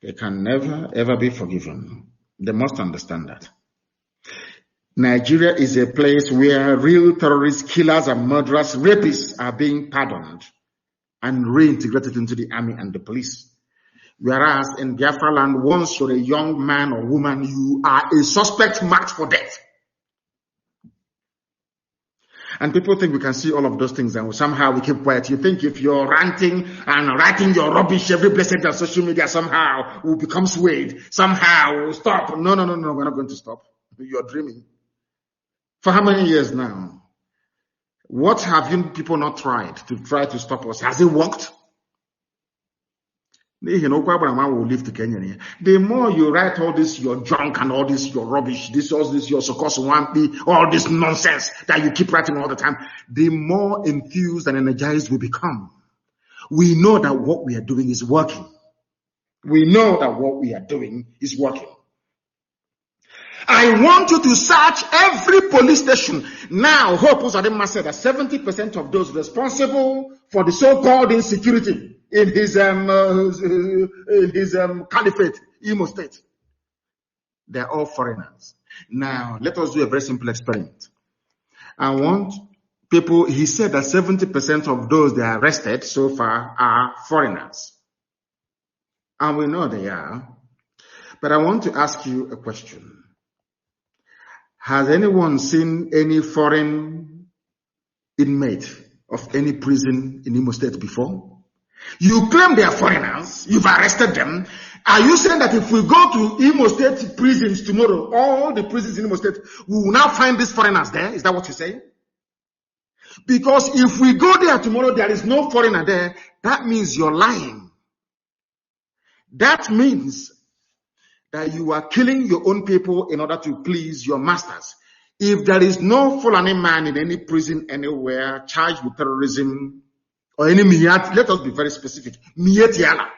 They can never, ever be forgiven. They must understand that. Nigeria is a place where real terrorists, killers, and murderers, rapists are being pardoned and reintegrated into the army and the police. Whereas in Biafra land, once you're a young man or woman, you are a suspect marked for death. And people think we can see all of those things and somehow we keep quiet. You think if you're ranting and writing your rubbish every blessed day on social media, somehow we'll become swayed. Somehow we'll stop. No, we're not going to stop. You're dreaming. For how many years now? What have you people not tried to stop us? Has it worked? The more you write all this, your junk and all this, your rubbish, all this, your sokoswampi, all this nonsense that you keep writing all the time, the more enthused and energized we become. We know that what we are doing is working. We know that what we are doing is working. I want you to search every police station. Now, Hope Uzodinma said that 70% of those responsible for the so-called insecurity in his caliphate, Imo State, they're all foreigners. Now, let us do a very simple experiment. I want people, he said that 70% of those they arrested so far are foreigners. And we know they are. But I want to ask you a question. Has anyone seen any foreign inmate of any prison in Imo State before? You claim they are foreigners, you've arrested them. Are you saying that if we go to Imo State prisons tomorrow, all the prisons in Imo State, we will now find these foreigners there? Is that what you're saying? Because if we go there tomorrow, there is no foreigner there, that means you're lying. That means that you are killing your own people in order to please your masters. If there is no Fulani man in any prison anywhere charged with terrorism or any miyat, let us be very specific, miyetiala.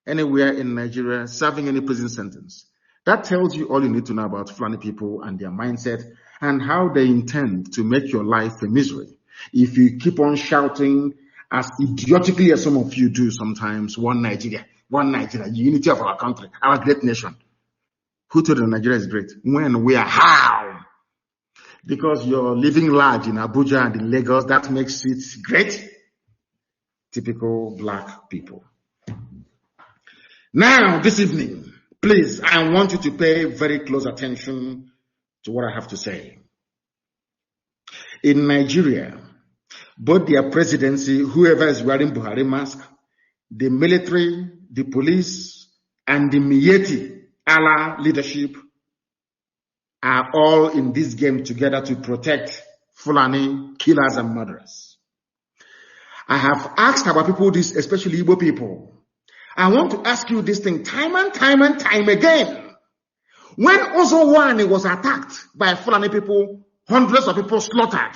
anywhere in Nigeria, serving any prison sentence. That tells you all you need to know about Fulani people and their mindset and how they intend to make your life a misery. If you keep on shouting as idiotically as some of you do sometimes, one Nigeria, the unity of our country, our great nation. Who told you Nigeria is great? When, where, how? Because you're living large in Abuja and in Lagos, that makes it great. Typical black people. Now, this evening, please, I want you to pay very close attention to what I have to say. In Nigeria, both their presidency, whoever is wearing Buhari mask, the military, the police, and the Miyetti Allah leadership are all in this game together to protect Fulani killers and murderers. I have asked our people this, especially Igbo people. I want to ask you this thing time and time again. When Ozowani was attacked by Fulani people, hundreds of people slaughtered,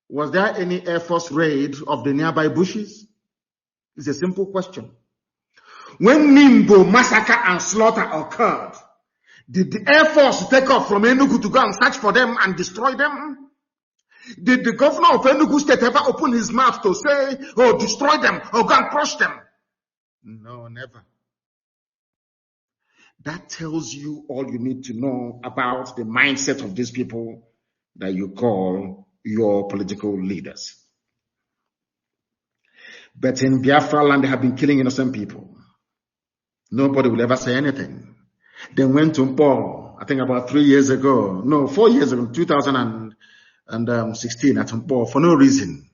was there any Air Force raid of the nearby bushes? It's a simple question. When Nimbo massacre and slaughter occurred, did the Air Force take off from Enugu to go and search for them and destroy them? Did the governor of Enugu State ever open his mouth to say, oh, destroy them, or go and crush them? No, never. That tells you all you need to know about the mindset of these people that you call your political leaders. But in Biafra land, they have been killing innocent people. Nobody will ever say anything. They went to Mpo, I think about 4 years ago, 2016 at Mpo, for no reason.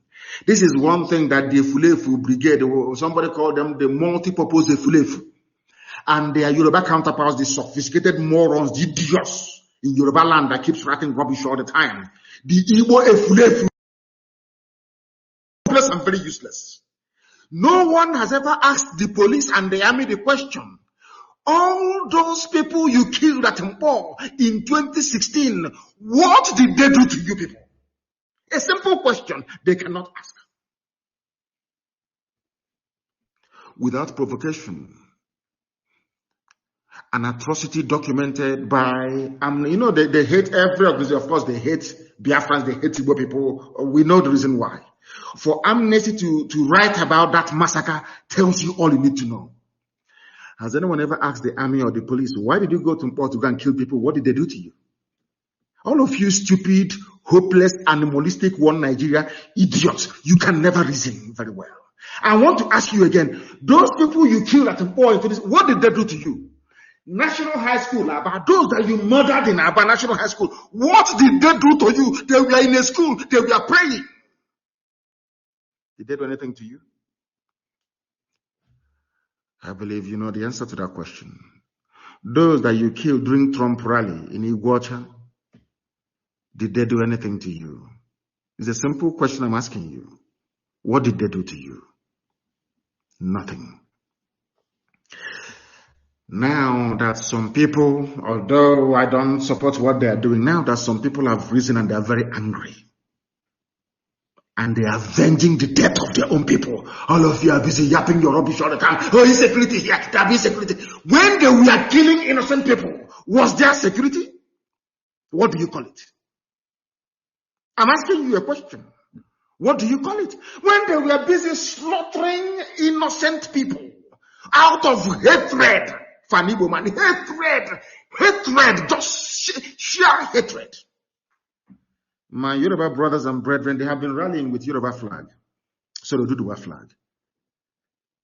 This is one thing that the Fulefu Brigade, somebody called them the multi-purpose Fulefu, and their Yoruba counterparts, the sophisticated morons, the idiots in Yoruba land that keeps writing rubbish all the time. The Igbo Fulefu, and very useless. No one has ever asked the police and the army the question. All those people you killed at Mpo in 2016, what did they do to you people? A simple question they cannot ask. Without provocation, an atrocity documented by, they hate every organization. Of course, they hate Biafrans, they hate Igbo people. We know the reason why. For Amnesty to write about that massacre tells you all you need to know. Has anyone ever asked the army or the police, why did you go to Mpo to go and kill people? What did they do to you? All of you stupid, hopeless, animalistic, one Nigeria idiots, you can never reason very well. I want to ask you again, those people you killed at Mpo, what did they do to you? National High School, about those that you murdered in Aba National High School, what did they do to you? They were in a school, they were praying. Did they do anything to you? I believe you know the answer to that question. Those that you killed during Trump rally in Iguacha, did they do anything to you? It's a simple question I'm asking you. What did they do to you? Nothing. Now that some people, although I don't support what they are doing, now that some people have risen and they are very angry. And they are avenging the death of their own people. All of you are busy yapping your rubbish all the time. Oh, insecurity here, there be security. When they were killing innocent people, was there security? What do you call it? I'm asking you a question. What do you call it? When they were busy slaughtering innocent people out of hatred, Fanibo man, hatred, just sheer hatred. My Yoruba brothers and brethren, they have been rallying with Yoruba flag. So the Oduduwa flag.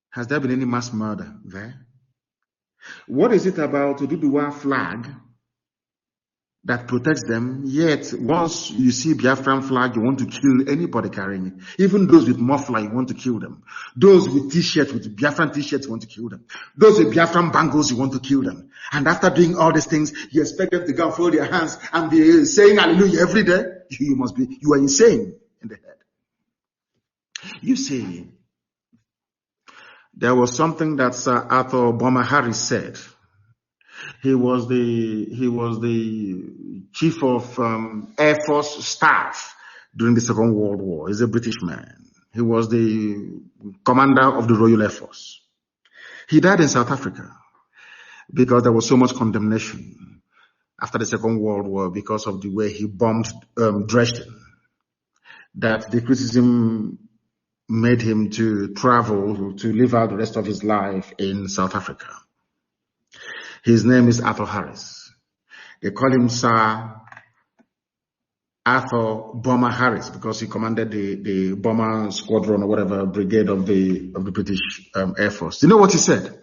Has there been any mass murder there? What is it about Oduduwa flag that protects them? Yet, once you see Biafran flag, you want to kill anybody carrying it. Even those with muffler, you want to kill them. Those with t-shirts, with Biafran t-shirts, you want to kill them. Those with Biafran bangles, you want to kill them. And after doing all these things, you expect them to go and fold their hands and be saying hallelujah every day? You are insane in the head. You see, there was something that Sir Arthur Boma Harris said. He was the chief of Air Force staff during the Second World War. He's a British man. He was the commander of the Royal Air Force. He died in South Africa because there was so much condemnation after the Second World War because of the way he bombed Dresden, that the criticism made him to travel to live out the rest of his life in South Africa. His name is Arthur Harris. They call him Sir Arthur Bomber Harris because he commanded the bomber squadron or whatever brigade of the British Air Force. You know what he said?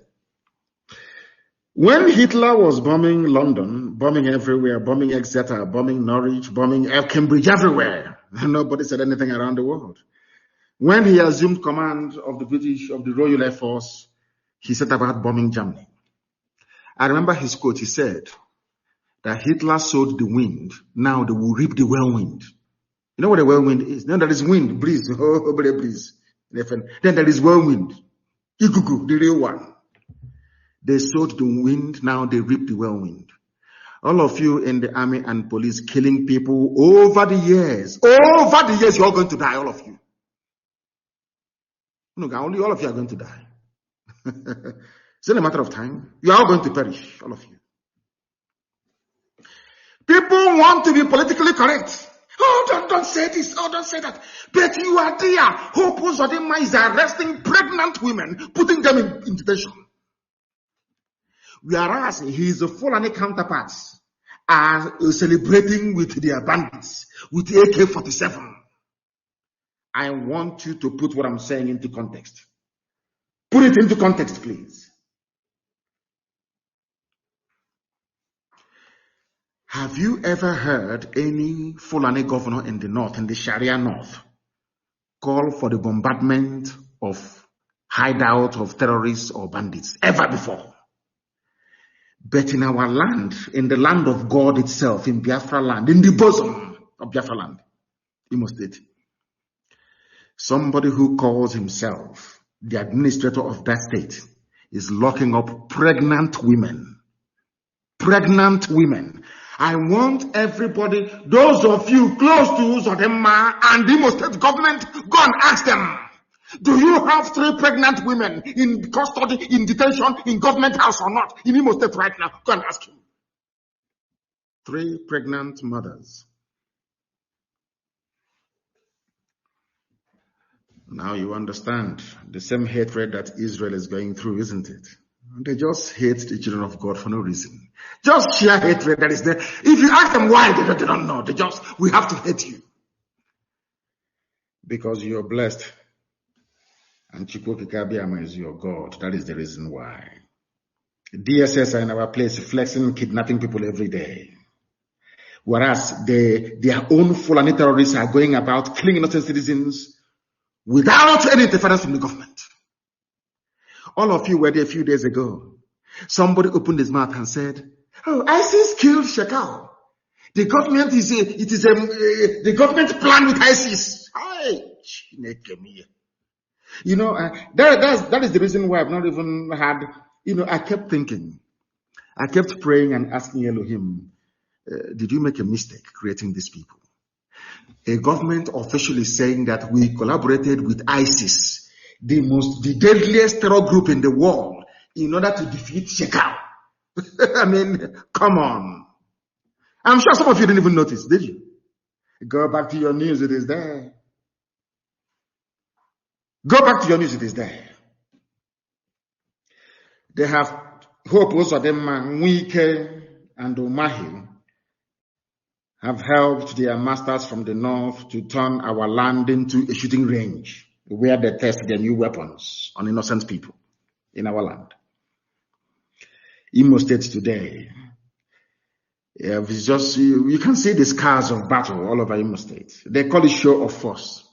When Hitler was bombing London, bombing everywhere, bombing Exeter, bombing Norwich, bombing Cambridge, everywhere, nobody said anything around the world. When he assumed command of the Royal Air Force, he set about bombing Germany. I remember his quote. He said that Hitler sowed the wind, now they will reap the whirlwind. You know what a whirlwind is? Then there is wind, breeze, breeze. Then there is whirlwind, igugu, the real one. They sowed the wind, now they reap the whirlwind. All of you in the army and police killing people over the years, you're all going to die, all of you. No, only all of you are going to die. It's only a matter of time. You are all going to perish, all of you. People want to be politically correct. Oh, don't say this. Oh, don't say that. But you are there. Hope Uzodinma is arresting pregnant women, putting them in detention. Whereas his Fulani counterparts are celebrating with their bandits, with AK-47. I want you to put what I'm saying into context. Put it into context, please. Have you ever heard any Fulani governor in the north, in the Sharia north, call for the bombardment of hideout of terrorists or bandits? Ever before? But in our land, in the land of God itself, in Biafra land, in the bosom of Biafra land, Imo State, somebody who calls himself the administrator of that state is locking up pregnant women. Pregnant women. I want everybody, those of you close to Uzodinma and the Imo State government, go and ask them, do you have 3 pregnant women in custody, in detention, in government house or not? In Imo State right now, go and ask him. 3 pregnant mothers. Now you understand the same hatred that Israel is going through, isn't it? They just hate the children of God for no reason. Just sheer hatred that is there. If you ask them why, they don't know. We have to hate you. Because you're blessed. And chukwu, abiama is your God. That is the reason why. DSS are in our place, flexing, kidnapping people every day. Whereas their own Fulani terrorists are going about killing innocent citizens without any interference from the government. All of you were there a few days ago. Somebody opened his mouth and said, "Oh, ISIS killed Shekau. The government the government plan with ISIS." You know, that is the reason why I've not even had. You know, I kept thinking, I kept praying and asking Elohim, did you make a mistake creating these people? A government official is saying that we collaborated with ISIS, the deadliest terror group in the world, in order to defeat Shekau. I mean, come on. I'm sure some of you didn't even notice, did you? Go back to your news, it is there. Go back to your news, it is there. They have Hope Uzodinma, Oike, and Umahi have helped their masters from the north to turn our land into a shooting range where they test their new weapons on innocent people in our land. Imo State today, it's just, you can see the scars of battle all over Imo State. They call it show of force.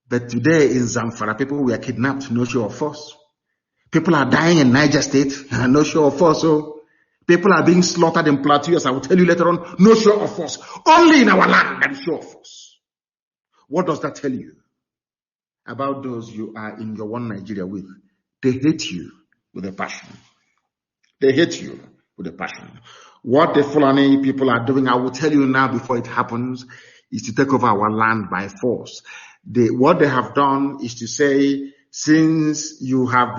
But today in Zamfara, people were kidnapped, no show of force. People are dying in Niger State, no show of force. So people are being slaughtered in Plateau, as I will tell you later on, no show of force. Only in our land, that is show of force. What does that tell you about those you are in your one Nigeria with? They hate you with a passion. They hate you with a passion. What the Fulani people are doing, I will tell you now before it happens, is to take over our land by force. What they have done is to say, since you have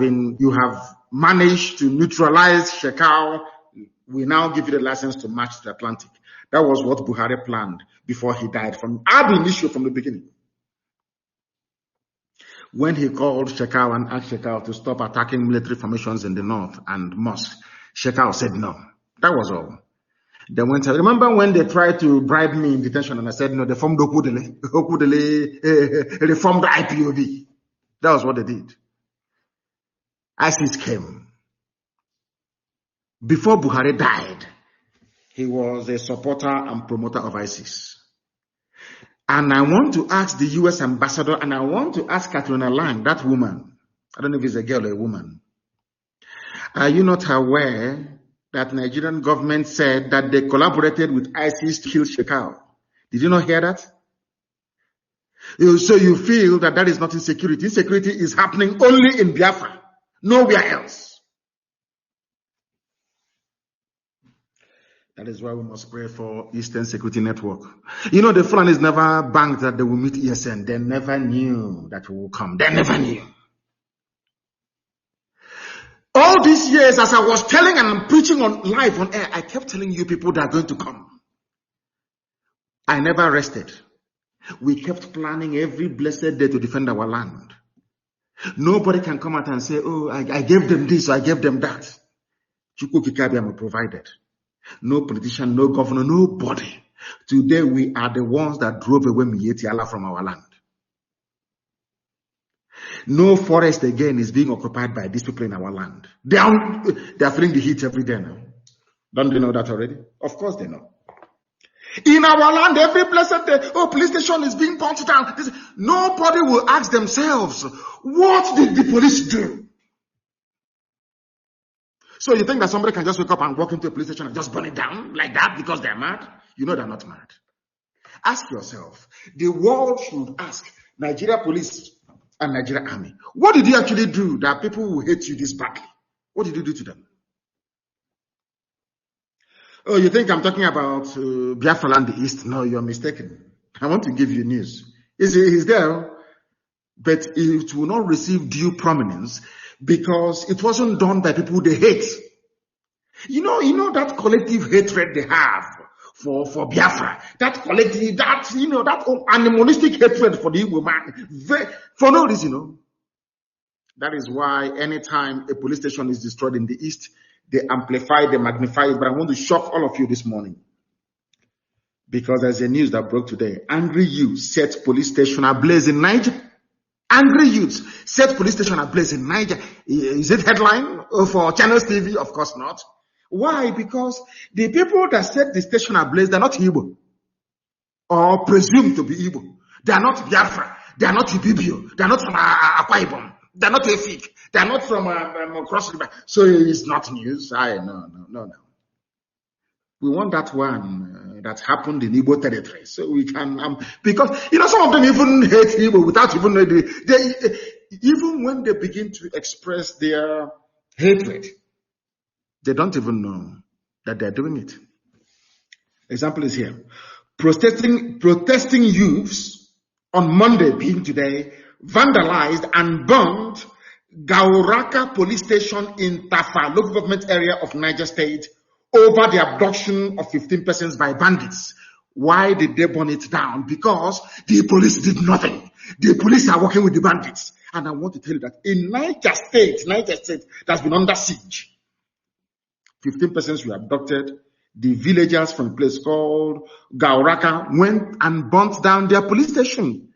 managed to neutralize Shekau, we now give you the license to march to the Atlantic. That was what Buhari planned before he died from ab initio from the beginning. When he called Shekau and asked Shekau to stop attacking military formations in the north and mosques, Shekau said no. That was all. They went. Remember when they tried to bribe me in detention and I said no, they formed reformed the IPOB. That was what they did. ISIS came. Before Buhari died, he was a supporter and promoter of ISIS. And I want to ask the US ambassador, and I want to ask Katrina Lang, that woman, I don't know if it's a girl or a woman, are you not aware that Nigerian government said that they collaborated with ISIS to kill Shekau? Did you not hear that? So you feel that that is not insecurity. Insecurity is happening only in Biafra, nowhere else. That is why we must pray for Eastern Security Network. You know, the Fulanis never banked that they will meet ESN. They never knew that we will come. They never knew. All these years, as I was telling and I'm preaching on live on air, I kept telling you people that are going to come. I never rested. We kept planning every blessed day to defend our land. Nobody can come out and say, oh, I gave them this, or I gave them that. Chukwu abiama provided. No politician, no governor, nobody. Today we are the ones that drove away Miyetti Allah from our land. No forest again is being occupied by these people in our land. They are feeling the heat every day now. Don't they know that already? Of course they know. In our land, every blessed day, oh, police station is being burnt down. Nobody will ask themselves, what did the police do? So you think that somebody can just wake up and walk into a police station and just burn it down like that because they're mad? You know they're not mad. Ask yourself, the world should ask Nigeria police and Nigeria army, what did you actually do that people will hate you this badly? What did you do to them? Oh, you think I'm talking about Biafra land the East? No, you're mistaken. I want to give you news. He's there, but it will not receive due prominence because it wasn't done by people they hate. You know that collective hatred they have for Biafra, that collective, that animalistic hatred for the Igbo man, for no reason, That is why anytime a police station is destroyed in the East, they amplify, they magnify it. But I want to shock all of you this morning because there's a news that broke today. Angry youths set police station ablaze in Niger. Angry youths set police station ablaze in Niger. Is it headline for Channels TV? Of course not. Why? Because the people that set the station ablaze, they're not Igbo or presumed to be Igbo. They are not Biafra. They are not Ibibio. They are not from Akwa Ibom. They're not Efik. They're not from Cross River. So it's not news. No. We want that one that happened in Igbo territory. So we can, because, some of them even hate Igbo without even knowing even when they begin to express their hatred, they don't even know that they're doing it. Example is here. Protesting youths on Monday, being today, vandalized and burned Gauraka police station in Tafa, local government area of Niger State, over the abduction of 15 persons by bandits. Why did they burn it down? Because the police did nothing. The police are working with the bandits. And I want to tell you that in Niger State that's been under siege, 15 persons were abducted. The villagers from a place called Gauraka went and burnt down their police station.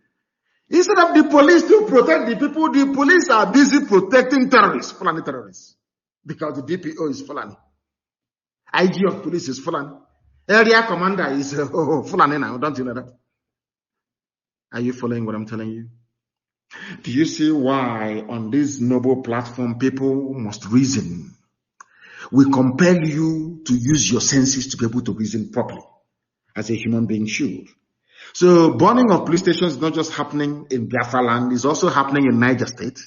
Instead of the police to protect the people, the police are busy protecting terrorists, Fulani terrorists. Because the DPO is Fulani. IG of police is Fulani. Area commander is Fulani now. Don't you know that? Are you following what I'm telling you? Do you see why on this noble platform people must reason? We compel you to use your senses to be able to reason properly, as a human being should. So burning of police stations is not just happening in Biafra land, it's also happening in Niger State,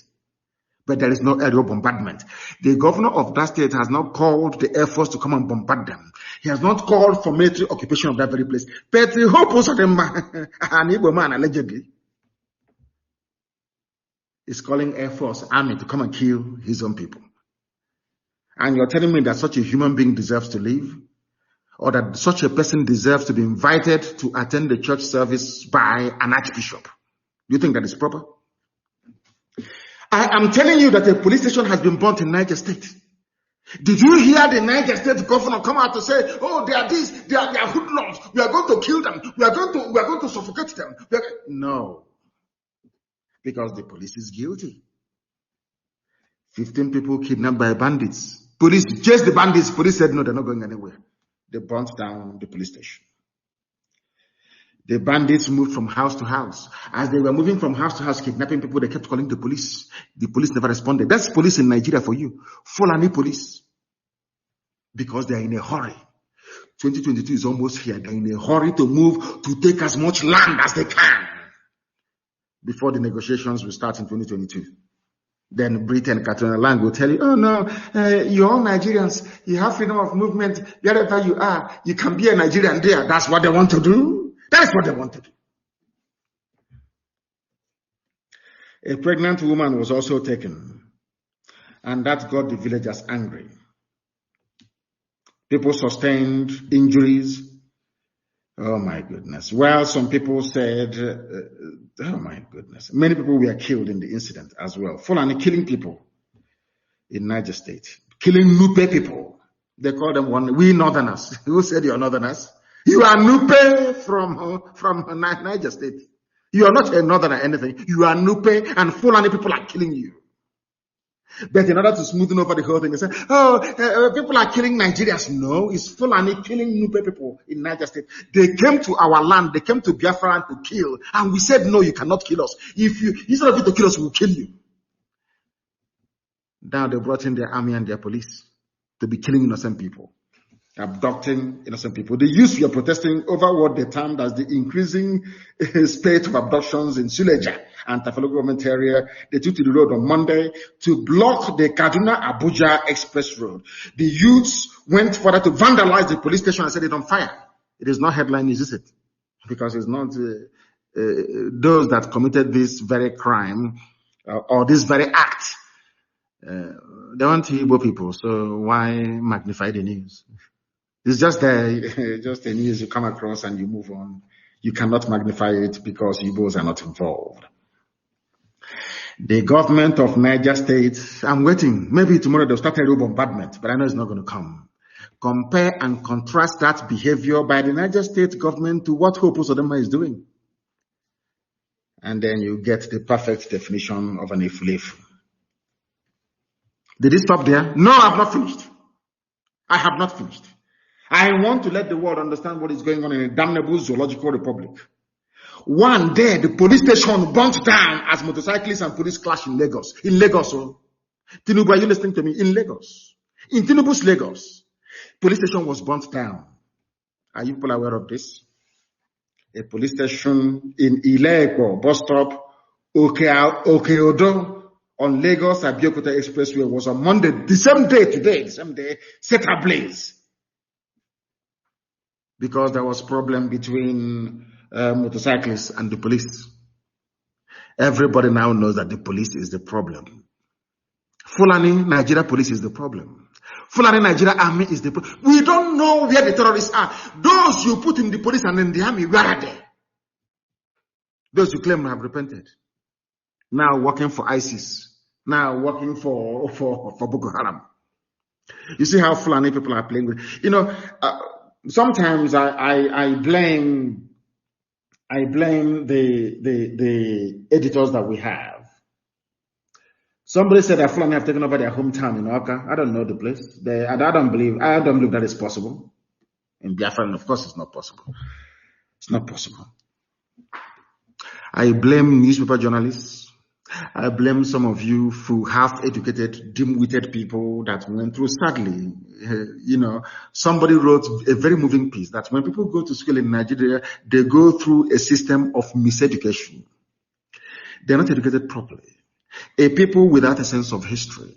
but there is no aerial bombardment. The governor of that state has not called the Air Force to come and bombard them. He has not called for military occupation of that very place. But the hope also them, an Igbo man allegedly, is calling Air Force, army to come and kill his own people. And you're telling me that such a human being deserves to live? Or that such a person deserves to be invited to attend the church service by an archbishop? Do you think that is proper? I am telling you that a police station has been burnt in Niger State. Did you hear the Niger State governor come out to say, oh, they are this, they are hoodlums, we are going to kill them, we are going to suffocate them? No. Because the police is guilty. 15 people kidnapped by bandits. Police chased the bandits. Police said, no, they're not going anywhere. They burnt down the police station. The bandits moved from house to house. As they were moving from house to house, kidnapping people, they kept calling the police. The police never responded. That's police in Nigeria for you. Fulani police. Because they are in a hurry. 2022 is almost here. They're in a hurry to move, to take as much land as they can before the negotiations will start in 2022. Then Britain, Katrina Lang will tell you, oh no, you're all Nigerians. You have freedom of movement. Wherever you are, you can be a Nigerian there. That's what they want to do. That is what they want to do. A pregnant woman was also taken, and that got the villagers angry. People sustained injuries. Oh my goodness. Well, some people said, oh my goodness. Many people were killed in the incident as well. Fulani killing people in Niger State. Killing Nupe people. They call them we Northerners. Who said you're Northerners? You are Nupe from Niger State. You are not a Northerner anything. You are Nupe, and Fulani people are killing you. But in order to smoothen over the whole thing, they say, people are killing Nigerians. No, it's Fulani killing Nupe people in Niger State. They came to our land, they came to Biafra to kill, and we said, no, you cannot kill us. Instead of you to kill us, we'll kill you. Now they brought in their army and their police to be killing innocent people, abducting innocent people. The youth were protesting over what they termed as the increasing spate of abductions in Suleja and Tafalo government area. They took to the road on Monday to block the Kaduna-Abuja Express Road. The youths went further to vandalize the police station and set it on fire. It is not headline news, is it? Because it's not those that committed this very crime or this very act. They want Igbo people, so why magnify the news? It's just a news you come across and you move on. You cannot magnify it because Igbos are not involved. The government of Niger State, I'm waiting. Maybe tomorrow they'll start a real bombardment, but I know it's not going to come. Compare and contrast that behavior by the Niger State government to what Hope Uzodinma is doing. And then you get the perfect definition of an Efulefu. Did it stop there? No, I have not finished. I have not finished. I want to let the world understand what is going on in a damnable zoological republic. One day, the police station burnt down as motorcyclists and police clash in Lagos. In Lagos, Tinubu, are you listening to me? In Lagos. In Tinubu's Lagos, police station was burnt down. Are you people aware of this? A police station in Ileko, bus stop, Okeodo, on Lagos Abiokota Expressway was on Monday, the same day, set ablaze. Because there was problem between motorcyclists and the police. Everybody now knows that the police is the problem. Fulani Nigeria police is the problem. Fulani Nigeria army is the problem. We don't know where the terrorists are. Those you put in the police and in the army, where are they? Those you claim have repented. Now working for ISIS. Now working for Boko Haram. You see how Fulani people are playing with. Sometimes I blame the editors that we have. Somebody said that Fulani have taken over their hometown in Oka. I don't know the place. I don't believe that is possible. In Biafra, and of course it's not possible. It's not possible. I blame newspaper journalists. I blame some of you for half-educated, dim-witted people that went through, sadly, somebody wrote a very moving piece that when people go to school in Nigeria, they go through a system of miseducation. They're not educated properly. A people without a sense of history,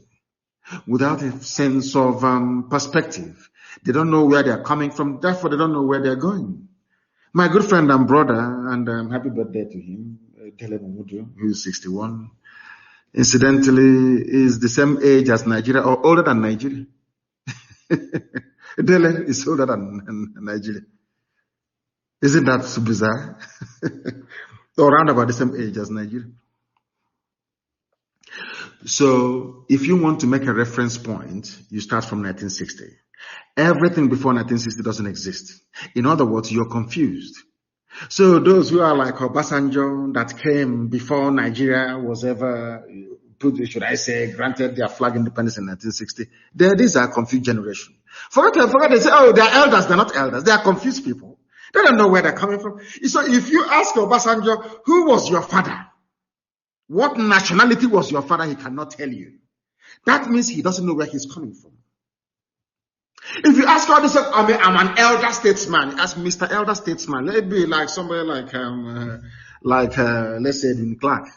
without a sense of perspective. They don't know where they're coming from, therefore they don't know where they're going. My good friend and brother, and happy birthday to him, who is 61, incidentally is the same age as Nigeria or older than Nigeria. Dele is older than Nigeria. Isn't that so bizarre? Or around about the same age as Nigeria. So if you want to make a reference point, you start from 1960. Everything before 1960 doesn't exist. In other words, you're confused. So those who are like Obasanjo that came before Nigeria was ever, should I say, granted their flag independence in 1960, these are confused generation. Forget they say, oh, they're elders, they're not elders. They are confused people. They don't know where they're coming from. So if you ask Obasanjo, who was your father? What nationality was your father? He cannot tell you. That means he doesn't know where he's coming from. If you ask all this, I'm an elder statesman. Ask Mr. Elder Statesman. Let it be like somebody like let's say in Clark.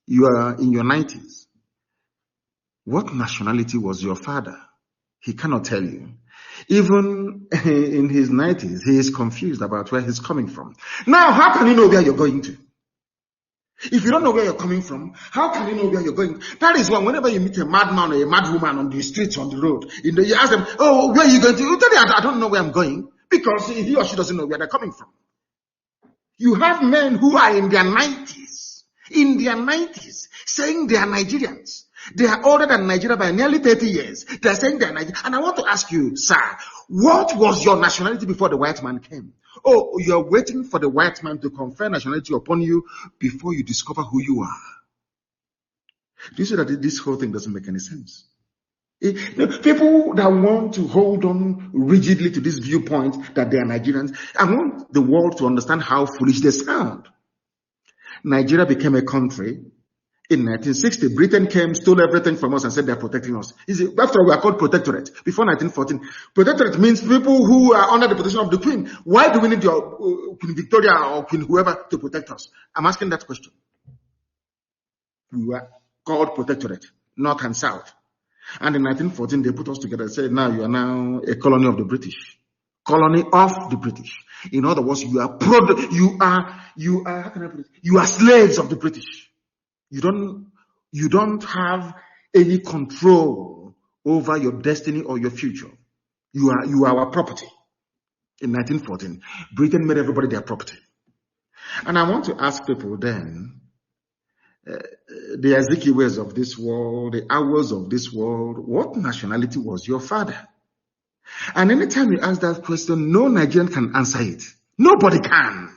You are in your 90s. What nationality was your father? He cannot tell you. Even in his 90s, he is confused about where he's coming from. Now, how can you know where you're going to? If you don't know where you're coming from, how can you know where you're going? That is why whenever you meet a madman or a madwoman on the streets, on the road, you ask them, oh, where are you going to? You tell them, I don't know where I'm going, because he or she doesn't know where they're coming from. You have men who are in their 90s, saying they are Nigerians. They are older than Nigeria by nearly 30 years. They are saying they are Nigerians. And I want to ask you, sir, what was your nationality before the white man came? Oh, you're waiting for the white man to confer nationality upon you before you discover who you are. Do you see that this whole thing doesn't make any sense? People that want to hold on rigidly to this viewpoint that they are Nigerians, I want the world to understand how foolish they sound. Nigeria became a country in 1960. Britain came, stole everything from us and said they're protecting us. After all, we are called protectorate. Before 1914, protectorate means people who are under the protection of the Queen. Why do we need your Queen Victoria or Queen whoever to protect us? I'm asking that question. We were called protectorate, North and South. And in 1914, they put us together and said, now you are now a colony of the British. Colony of the British. In other words, you are slaves of the British. You don't have any control over your destiny or your future. You are our property. In 1914, Britain made everybody their property. And I want to ask people then, the Ezekiels of this world, the Hours of this world, what nationality was your father? And anytime you ask that question, no Nigerian can answer it. Nobody can.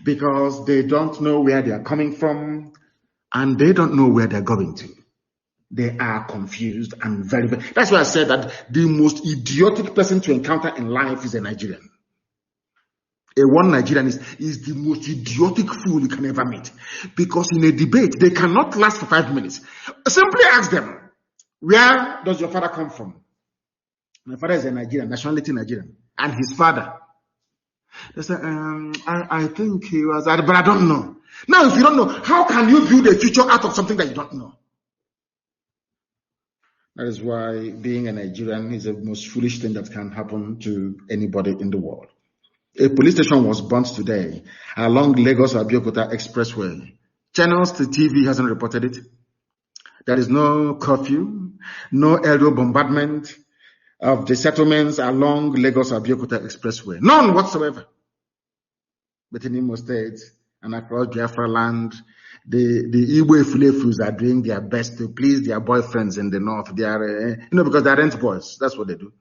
Because they don't know where they are coming from and they don't know where they're going to. They are confused and very, very. That's why I said that the most idiotic person to encounter in life is a Nigerian. One Nigerian is the most idiotic fool you can ever meet. Because in a debate, they cannot last for 5 minutes. Simply ask them, where does your father come from? My father is a Nigerian, nationality Nigerian. And his father. They say, I think he was, but I don't know. Now, if you don't know, how can you build a future out of something that you don't know? That is why being a Nigerian is the most foolish thing that can happen to anybody in the world. A police station was burnt today along Lagos-Abiokota Expressway. Channels to TV hasn't reported it. There is no curfew, no aerial bombardment of the settlements along Lagos-Abiokota Expressway. None whatsoever. But in Imo State and across Biafra land, the Igbo Fulefus are doing their best to please their boyfriends in the north. They are, because they are rent boys. That's what they do.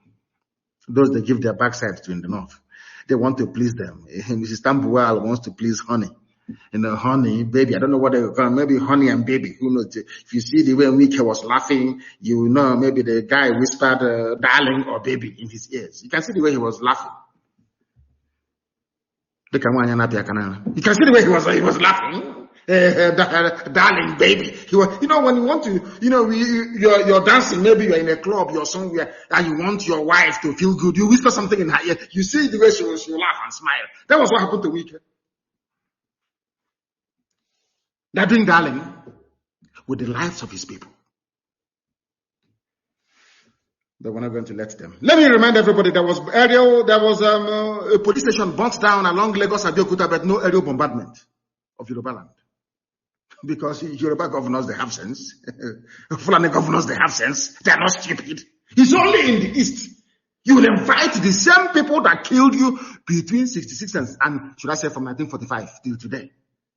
Those they give their backsides to in the north. They want to please them. Mrs. Tambuwal wants to please Honey. Honey, baby. I don't know what they call, maybe Honey and Baby. Who knows? If you see the way Wike was laughing, you know maybe the guy whispered darling or baby in his ears. You can see the way he was laughing. You can see the way he was laughing. Darling, baby. He was, when you want to, you're dancing, maybe you're in a club, you're somewhere, and you want your wife to feel good. You whisper something in her ear. You see the way she will laugh and smile. That was what happened to Wike. They're doing darling with the lives of his people. But we're not going to let them. Let me remind everybody there was a police station burnt down along Lagos-Abiokota, but no aerial bombardment of Yoruba land. Because Yoruba governors, they have sense. Fulani governors, they have sense. They are not stupid. It's only in the East. You will invite the same people that killed you between 66 and should I say from 1945 till today.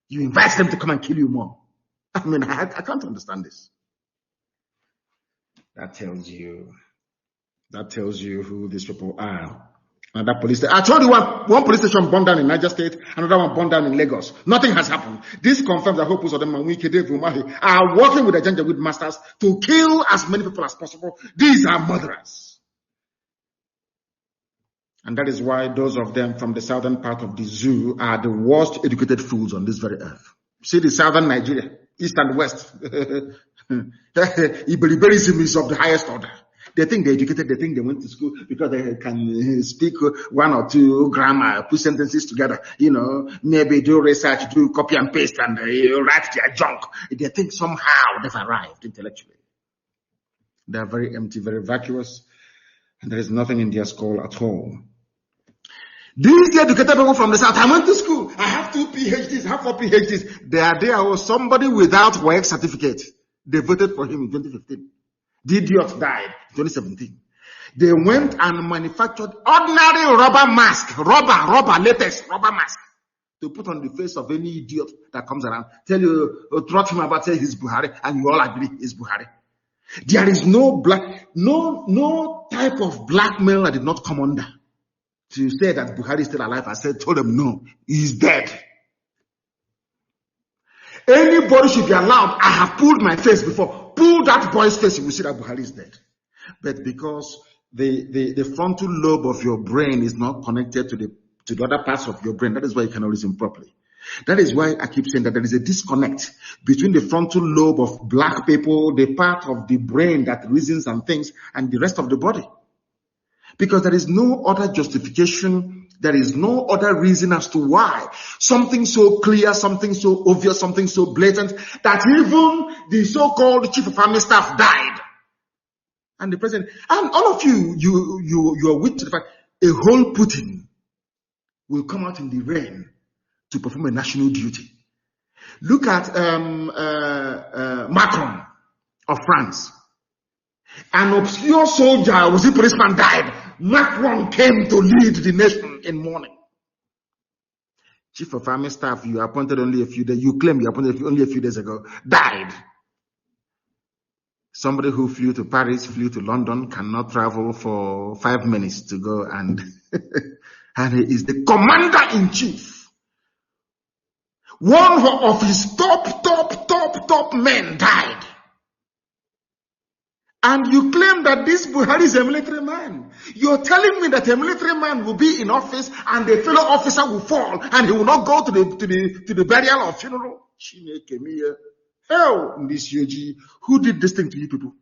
You invite them to come and kill you more. I mean, I can't understand this. That tells you who these people are. And that police station, I told you one police station burned down in Niger State, another one burned down in Lagos. Nothing has happened. This confirms that Hope Uzodinma and Wike Umahi are working with the Janjaweed masters to kill as many people as possible. These are murderers. And that is why those of them from the southern part of the zoo are the worst educated fools on this very earth. See the southern Nigeria, east and west. Iberiberism is of the highest order. They think they're educated, they think they went to school because they can speak one or two grammar, put sentences together, maybe do research, do copy and paste, and write their junk. They think somehow they've arrived intellectually. They are very empty, very vacuous, and there is nothing in their skull at all. These educated people from the south, I went to school, I have 2 PhDs, I have 4 PhDs. There was somebody without work certificate. They voted for him in 2015. The idiot died in 2017. They went and manufactured ordinary rubber mask, latest rubber mask to put on the face of any idiot that comes around. Tell you, trot him about, say he's Buhari, and you all agree he's Buhari. There is no type of blackmail that did not come under to say that Buhari is still alive. I told them no, he's dead. Anybody should be allowed. I have pulled my face before. Pull that boy's face, you will see that Buhari is dead. But because the frontal lobe of your brain is not connected to the other parts of your brain, that is why you cannot reason properly. That is why I keep saying that there is a disconnect between the frontal lobe of black people, the part of the brain that reasons and thinks, and the rest of the body. Because there is no other justification, there is no other reason as to why something so clear, something so obvious, something so blatant, that even the so-called chief of army staff died. And the president, and all of you are wit to the fact, a whole Putin will come out in the rain to perform a national duty. Look at Macron of France. An obscure soldier, was a policeman, died. Macron came to lead the nation in mourning. Chief of army staff, you appointed only a few days, you claim you appointed only a few days ago, died. Somebody who flew to Paris, flew to London, cannot travel for 5 minutes to go and he is the commander-in-chief. One of his top men died. And you claim that this Buhari is a military man. You're telling me that a military man will be in office and a fellow officer will fall and he will not go to the burial or funeral? Hell, who did this thing to you people?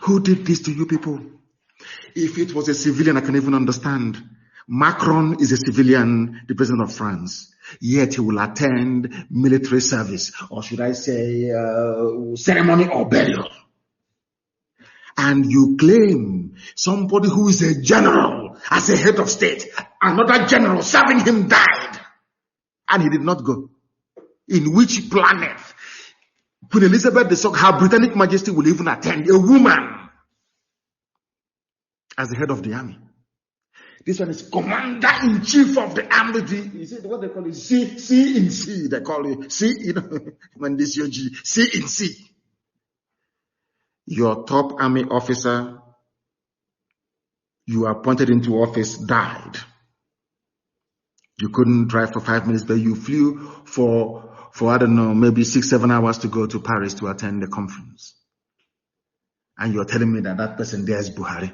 Who did this to you people? If it was a civilian, I can even understand. Macron is a civilian, the president of France. Yet he will attend military service, or should I say, ceremony or burial. And you claim somebody who is a general as a head of state, another general serving him died, and he did not go. In which planet Queen Elizabeth II, her Britannic Majesty, will even attend a woman as the head of the army? This one is commander-in-chief of the army. You see what they call it? C in C. They call it C. When this C in C. Your top army officer you appointed into office died. You couldn't drive for 5 minutes, but you flew for I don't know, maybe 6-7 hours to go to Paris to attend the conference. And you're telling me that person there is Buhari.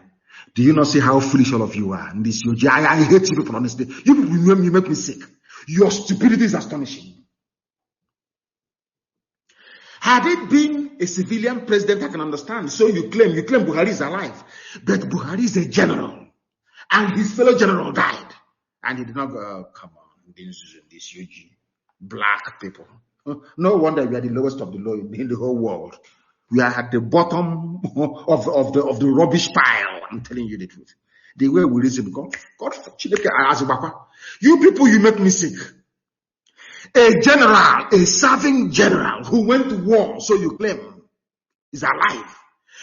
Do you not see how foolish all of you are? In this, I hate you people, honestly. You people, you make me sick. Your stupidity is astonishing. Had it been a civilian president, I can understand. So you claim Buhari is alive. But Buhari is a general. And his fellow general died. And he did not go, oh, come on, this UG. Black people. No wonder we are the lowest of the low in the whole world. We are at the bottom of the rubbish pile. I'm telling you the truth. The way we reason, God, you people, you make me sick. A general, a serving general who went to war, so you claim, is alive.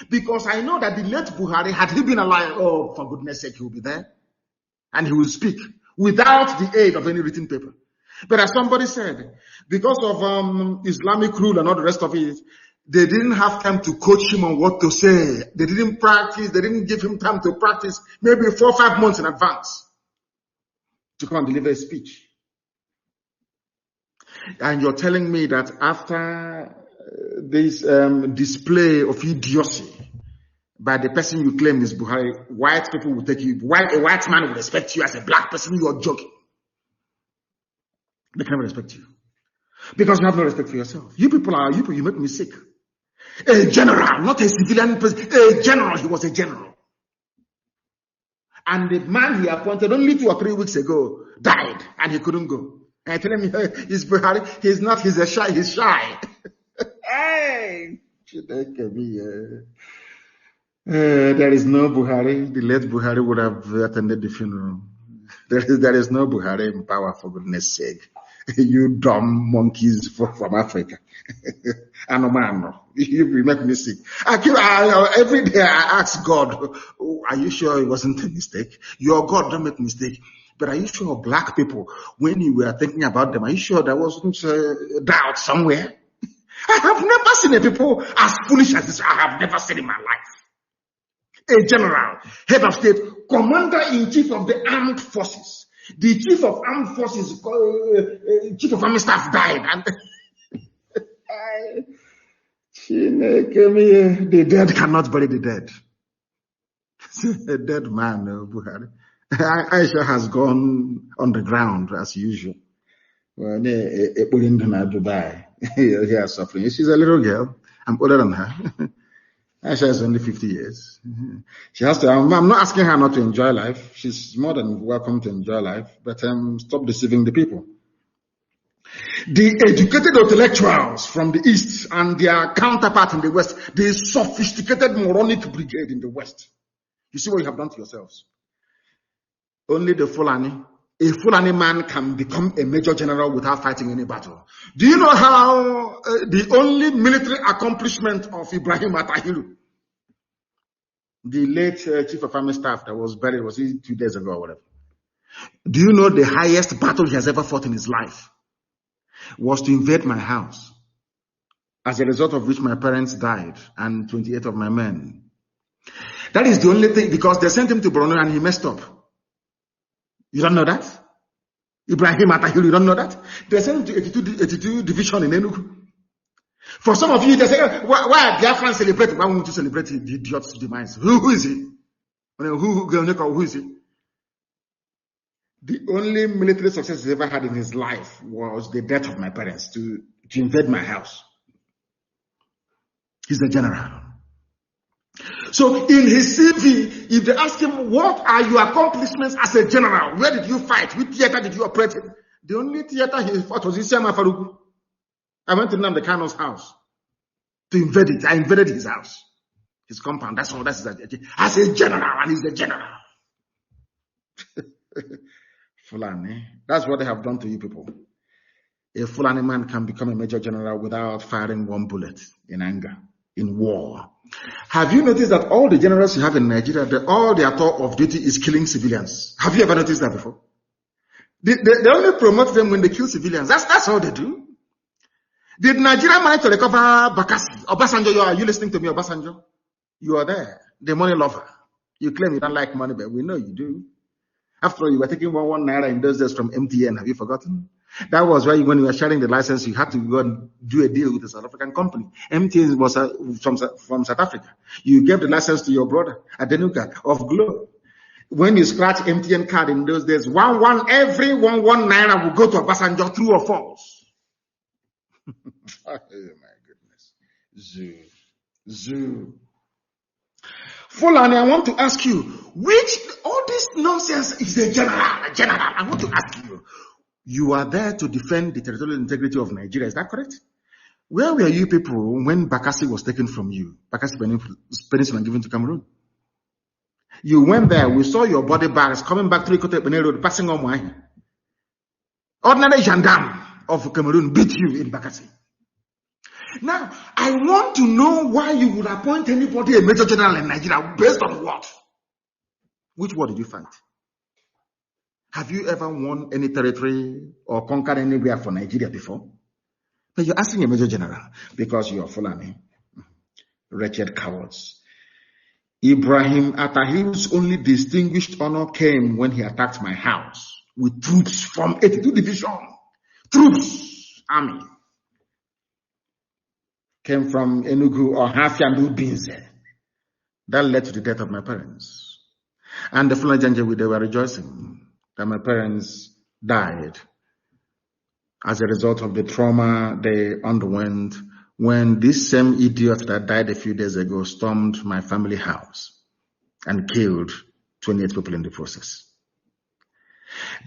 Because I know that the late Buhari, had he been alive, oh, for goodness sake, he will be there. And he will speak without the aid of any written paper. But as somebody said, because of Islamic rule and all the rest of it, they didn't have time to coach him on what to say. They didn't practice. They didn't give him time to practice maybe 4 or 5 months in advance to come and deliver a speech. And you're telling me that after this display of idiocy by the person you claim is Buhari, white people will take you, a white man will respect you as a black person, you're joking. They can never respect you. Because you have no respect for yourself. You people, you make me sick. A general, not a civilian person, a general, he was a general. And the man he appointed only 2 or 3 weeks ago died and he couldn't go. And I tell him, he's Buhari, he's not, he's shy. Hey! There is no Buhari. The late Buhari would have attended the funeral. There is no Buhari in power, for goodness sake. You dumb monkeys from Africa. You make me sick. Every day I ask God, are you sure it wasn't a mistake? Your God don't make mistake. But are you sure black people, when you were thinking about them, are you sure there wasn't doubt somewhere? I have never seen a people as foolish as this. I have never seen in my life. A general, head of state, commander-in-chief of the armed forces. The chief of armed forces, chief of army staff died. And the dead cannot bury the dead. A dead man, Buhari. Aisha has gone on the ground as usual. Well, Dubai. Here suffering. She's a little girl. I'm older than her. Aisha is only 50 years. She has to. I'm not asking her not to enjoy life. She's more than welcome to enjoy life. But stop deceiving the people. The educated intellectuals from the East and their counterpart in the West, the sophisticated moronic brigade in the West. You see what you have done to yourselves. Only the Fulani. A Fulani man can become a major general without fighting any battle. Do you know how the only military accomplishment of Ibrahim Atahiru, the late chief of army staff that was buried, was it 2 days ago or whatever? Do you know the highest battle he has ever fought in his life was to invade my house, as a result of which my parents died and 28 of my men. That is the only thing, because they sent him to Borno and he messed up. You don't know that? Ibrahim Atahiru, you don't know that? They sent him to 82 division in Enugu. For some of you, they say, why Biafran celebrate? Why won't you celebrate the idiot's demise? Who is he? Who is he? The only military success he ever had in his life was the death of my parents to invade my house. He's a general. So in his CV, if they ask him, what are your accomplishments as a general? Where did you fight? Which theater did you operate in? The only theater he fought was in Siama Faruku. I went to Nnamdi Kanu's house to invade it. I invaded his house, his compound. That's all. That's as a general, and he's the general. Fulani. That's what they have done to you people. A Fulani man can become a major general without firing one bullet in anger, in war. Have you noticed that all the generals you have in Nigeria, all their thought of duty is killing civilians? Have you ever noticed that before? They only promote them when they kill civilians. That's all they do. Did Nigeria manage to recover Bakassi? Obasanjo, are you listening to me, Obasanjo? You are there. The money lover. You claim you don't like money, but we know you do. After all, you were taking 1 naira in those days from MTN. Have you forgotten? That was why when you were sharing the license, you had to go and do a deal with a South African company. MTN was from South Africa. You gave the license to your brother, Adenuga, of Globe. When you scratch MTN card in those days, every 1 naira will go to Obasanjo, true or false. Oh my goodness. Zoo. Fulani, I want to ask you, all this nonsense is a general. I want to ask you, you are there to defend the territorial integrity of Nigeria, is that correct? Where were you people when Bakassi was taken from you? Bakassi Peninsula and given to Cameroon. You went there, we saw your body bags coming back through Ikote Benin Road, passing on Mwahi. Ordinary gendarme of Cameroon beat you in Bakassi. Now, I want to know why you would appoint anybody a major general in Nigeria based on what? Which war did you fight? Have you ever won any territory or conquered anywhere for Nigeria before? But you're asking a major general because you're Fulani. Wretched cowards. Ibrahim Atahiru's only distinguished honor came when he attacked my house with troops from 82 Division. Troops, army. Came from Enugu or Hafiandu Binze. That led to the death of my parents. And the Fulani Janjaweed, they were rejoicing that my parents died as a result of the trauma they underwent when this same idiot that died a few days ago stormed my family house and killed 28 people in the process.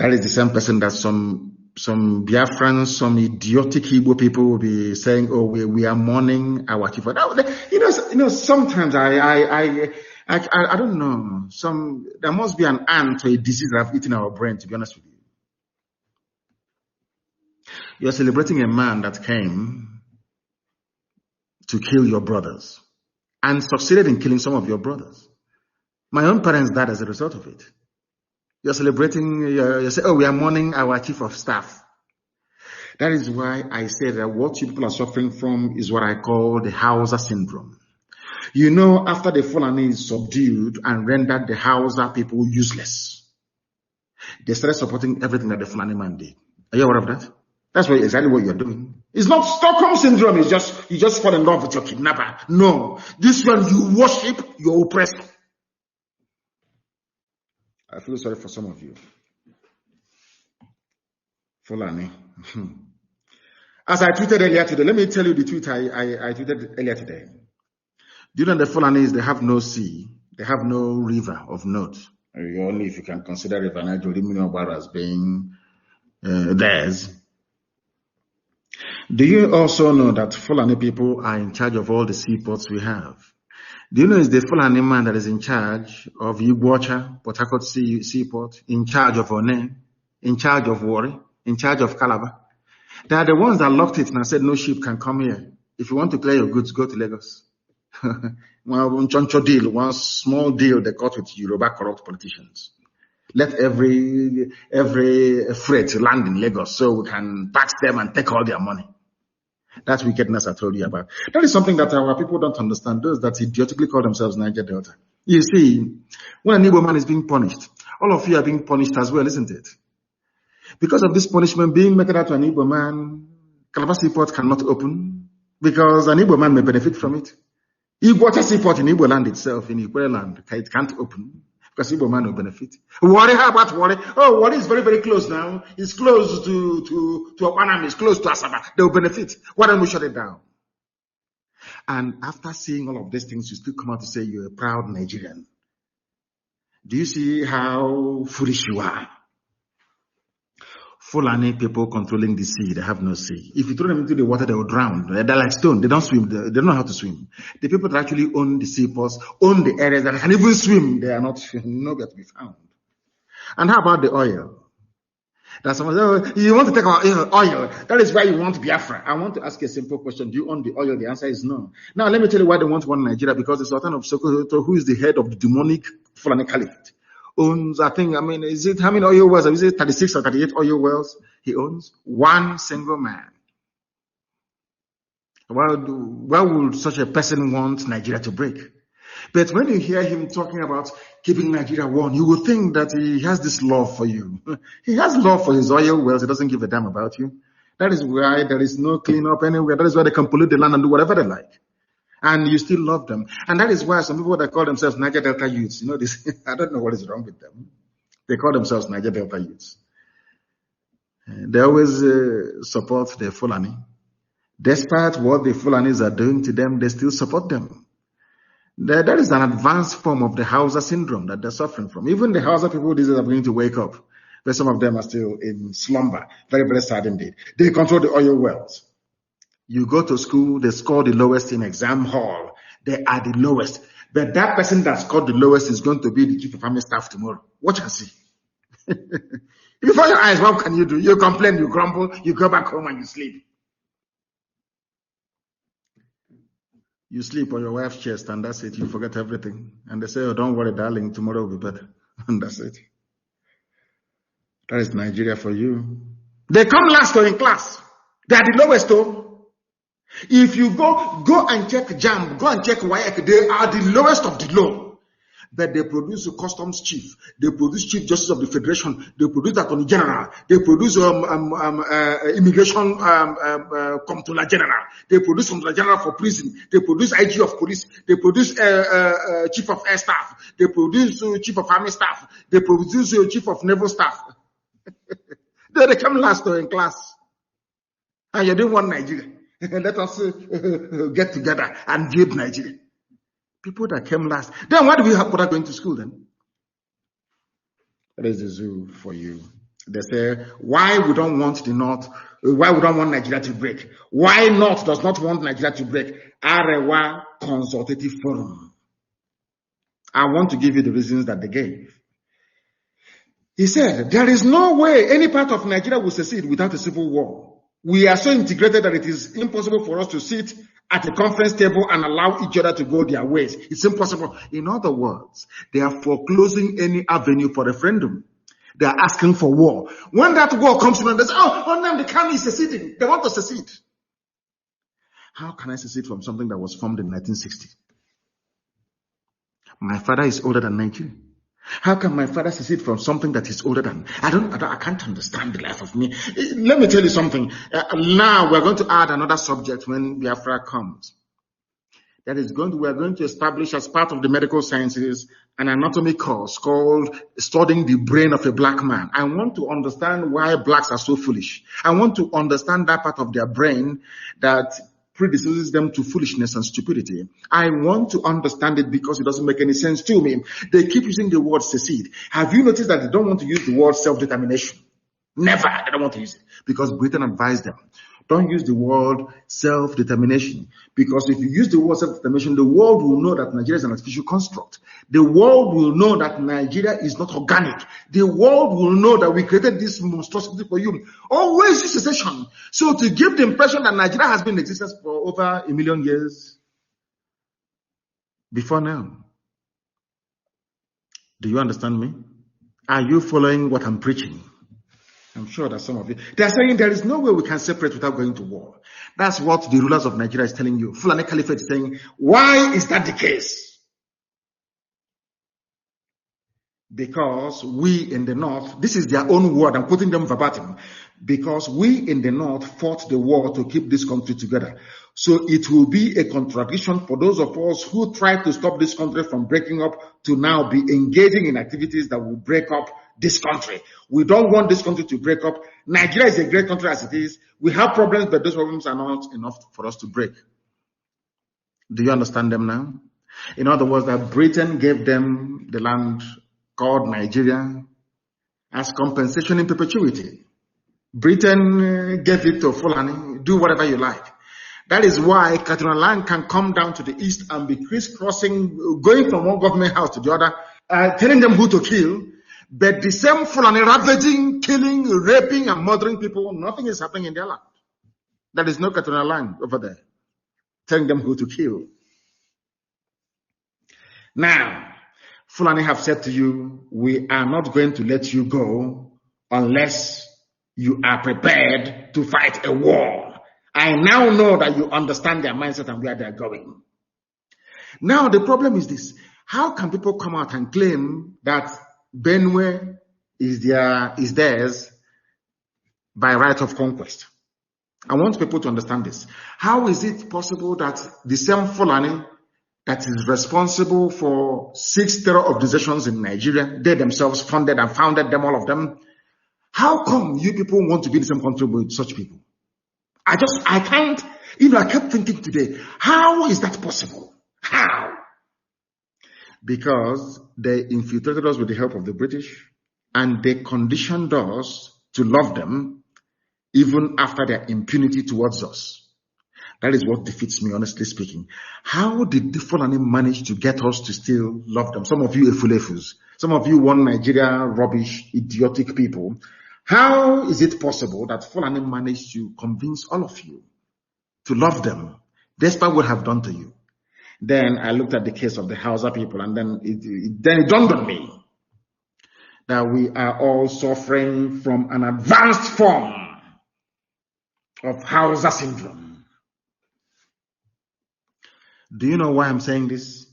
That is the same person that some Biafrans, some idiotic Igbo people will be saying, oh, we are mourning our chief. Sometimes I don't know. There must be an ant or a disease that have eaten our brain, to be honest with you. You're celebrating a man that came to kill your brothers and succeeded in killing some of your brothers. My own parents died as a result of it. You're celebrating, you say, oh, we are mourning our chief of staff. That is why I say that what you people are suffering from is what I call the Hausa syndrome. You know, after the Fulani subdued and rendered the Hausa people useless, they started supporting everything that the Fulani man did. Are you aware of that? That's exactly what you're doing. It's not Stockholm syndrome. It's just, you just fall in love with your kidnapper. No. This one, you worship your oppressor. I feel sorry for some of you. Fulani. As I tweeted earlier today, let me tell you the tweet I tweeted earlier today. Do you know the Fulanis, they have no sea, they have no river of note. Only if you can consider River Niger as being theirs. Do you also know that Fulani people are in charge of all the seaports we have? Do you know it's the Fulani man that is in charge of Iguacha, Port Harcourt Seaport, in charge of One, in charge of Warri, in charge of Calabar? They are the ones that locked it and said no ship can come here. If you want to clear your goods, go to Lagos. One choncho deal, one small deal they got with Yoruba corrupt politicians. Let every freight land in Lagos so we can tax them and take all their money. That's wickedness I told you about. That is something that our people don't understand. Those that idiotically call themselves Niger Delta. You see, when an Igbo man is being punished, all of you are being punished as well, isn't it? Because of this punishment being meted out to an Igbo man, Calabar Seaport cannot open because an Igbo man may benefit from it. Iguacha Seaport in Igbo land itself, in Igbo land, it can't open because Igbo man will benefit. Warri, how about Warri? Oh, Warri is very, very close now. It's close to Opanam, it's close to Asaba. They will benefit. Why don't we shut it down? And after seeing all of these things, you still come out to say you're a proud Nigerian. Do you see how foolish you are? Fulani people controlling the sea, they have no sea. If you throw them into the water, they will drown. They're like stone. They don't swim. They don't know how to swim. The people that actually own the seaports, own the areas that can even swim, they are not nowhere to be found. And how about the oil? That someone says, oh, you want to take our oil. That is why you want Biafra. I want to ask you a simple question. Do you own the oil? The answer is no. Now, let me tell you why they want one Nigeria. Because the Sultan of Sokoto, who is the head of the demonic Fulani Caliphate, owns, is it how many oil wells? Is it 36 or 38 oil wells he owns? One single man. Why would such a person want Nigeria to break? But when you hear him talking about keeping Nigeria one, you will think that he has this love for you. He has love for his oil wells. He doesn't give a damn about you. That is why there is no cleanup anywhere. That is why they can pollute the land and do whatever they like. And you still love them. And that is why some people that call themselves Niger Delta youths, this, I don't know what is wrong with them. They call themselves Niger Delta youths. They always support the Fulani. Despite what the Fulanis are doing to them, they still support them. That is an advanced form of the Hausa syndrome that they're suffering from. Even the Hausa people these days are beginning to wake up. But some of them are still in slumber. Very, very sad indeed. They control the oil wells. You go to school, they score the lowest in exam hall. They are the lowest. But that person that scored the lowest is going to be the chief of army staff tomorrow. Watch and see. Before your eyes, what can you do? You complain, you grumble, you go back home and you sleep. You sleep on your wife's chest and that's it. You forget everything. And they say, oh, don't worry, darling, tomorrow will be better. And that's it. That is Nigeria for you. They come last in class. They are the lowest though. If you go and check JAM, go and check WAEC, they are the lowest of the low. But they produce a customs chief, they produce chief justice of the federation, they produce attorney general, they produce immigration comptroller general, they produce comptroller general for prison, they produce IG of police, they produce chief of air staff, they produce chief of army staff, they produce chief of naval staff. They come last in class, and you don't want Nigeria. Let us get together and build Nigeria. People that came last. Then why do we have people going to school then? That is the zoo for you. They say, why we don't want the North, why we don't want Nigeria to break? Why North does not want Nigeria to break? Arewa Consultative Forum. I want to give you the reasons that they gave. He said, there is no way any part of Nigeria will succeed without a civil war. We are so integrated that it is impossible for us to sit at a conference table and allow each other to go their ways. It's impossible. In other words, they are foreclosing any avenue for referendum. They are asking for war. When that war comes to them, they say, oh, Nnamdi Kanu is seceding. They want to secede. How can I secede from something that was formed in 1960? My father is older than Nigeria. How can my father secede from something that is older than? I can't understand the life of me. Let me tell you something. Now we're going to add another subject when Biafra comes. We are going to establish as part of the medical sciences an anatomy course called Studying the Brain of a Black Man. I want to understand why blacks are so foolish. I want to understand that part of their brain that predisposes them to foolishness and stupidity. I want to understand it because it doesn't make any sense to me. They keep using the word secede. Have you noticed that they don't want to use the word self-determination? Never. They don't want to use it because Britain advised them. Don't use the word self-determination, because if you use the word self-determination, the world will know that Nigeria is an artificial construct. The world will know that Nigeria is not organic. The world will know that we created this monstrosity for you. Always use secession. So to give the impression that Nigeria has been in existence for over 1 million years before now. Do you understand me? Are you following what I'm preaching? I'm sure that some of you, they are saying there is no way we can separate without going to war. That's what the rulers of Nigeria is telling you. Fulani Caliphate is saying, why is that the case? Because we in the North, this is their own word, I'm quoting them verbatim, because we in the North fought the war to keep this country together. So it will be a contradiction for those of us who try to stop this country from breaking up to now be engaging in activities that will break up this country. We don't want this country to break up. Nigeria is a great country as it is. We have problems, but those problems are not enough for us to break. Do you understand them now? In other words, that Britain gave them the land called Nigeria as compensation in perpetuity. Britain gave it to Fulani. Do whatever you like. That is why Katrina land can come down to the east and be crisscrossing, going from one government house to the other, telling them who to kill. But the same Fulani ravaging, killing, raping, and murdering people, nothing is happening in their land. There is no Katrina land over there, telling them who to kill. Now, Fulani have said to you, we are not going to let you go unless you are prepared to fight a war. I now know that you understand their mindset and where they're going. Now, the problem is this. How can people come out and claim that Benue is theirs by right of conquest? I want people to understand this. How is it possible that the same Fulani that is responsible for 6 terror organizations in Nigeria, they themselves funded and founded them, all of them, how come you people want to be in the same country with such people? I can't, I kept thinking today, how is that possible? How? Because they infiltrated us with the help of the British, and they conditioned us to love them even after their impunity towards us. That is what defeats me, honestly speaking. How did the Fulani manage to get us to still love them? Some of you Efulefus, some of you one Nigeria rubbish, idiotic people. How is it possible that Fulani managed to convince all of you to love them, despite what they have done to you? Then I looked at the case of the Hausa people, and then it dawned on me that we are all suffering from an advanced form of Hausa syndrome. Do you know why I'm saying this?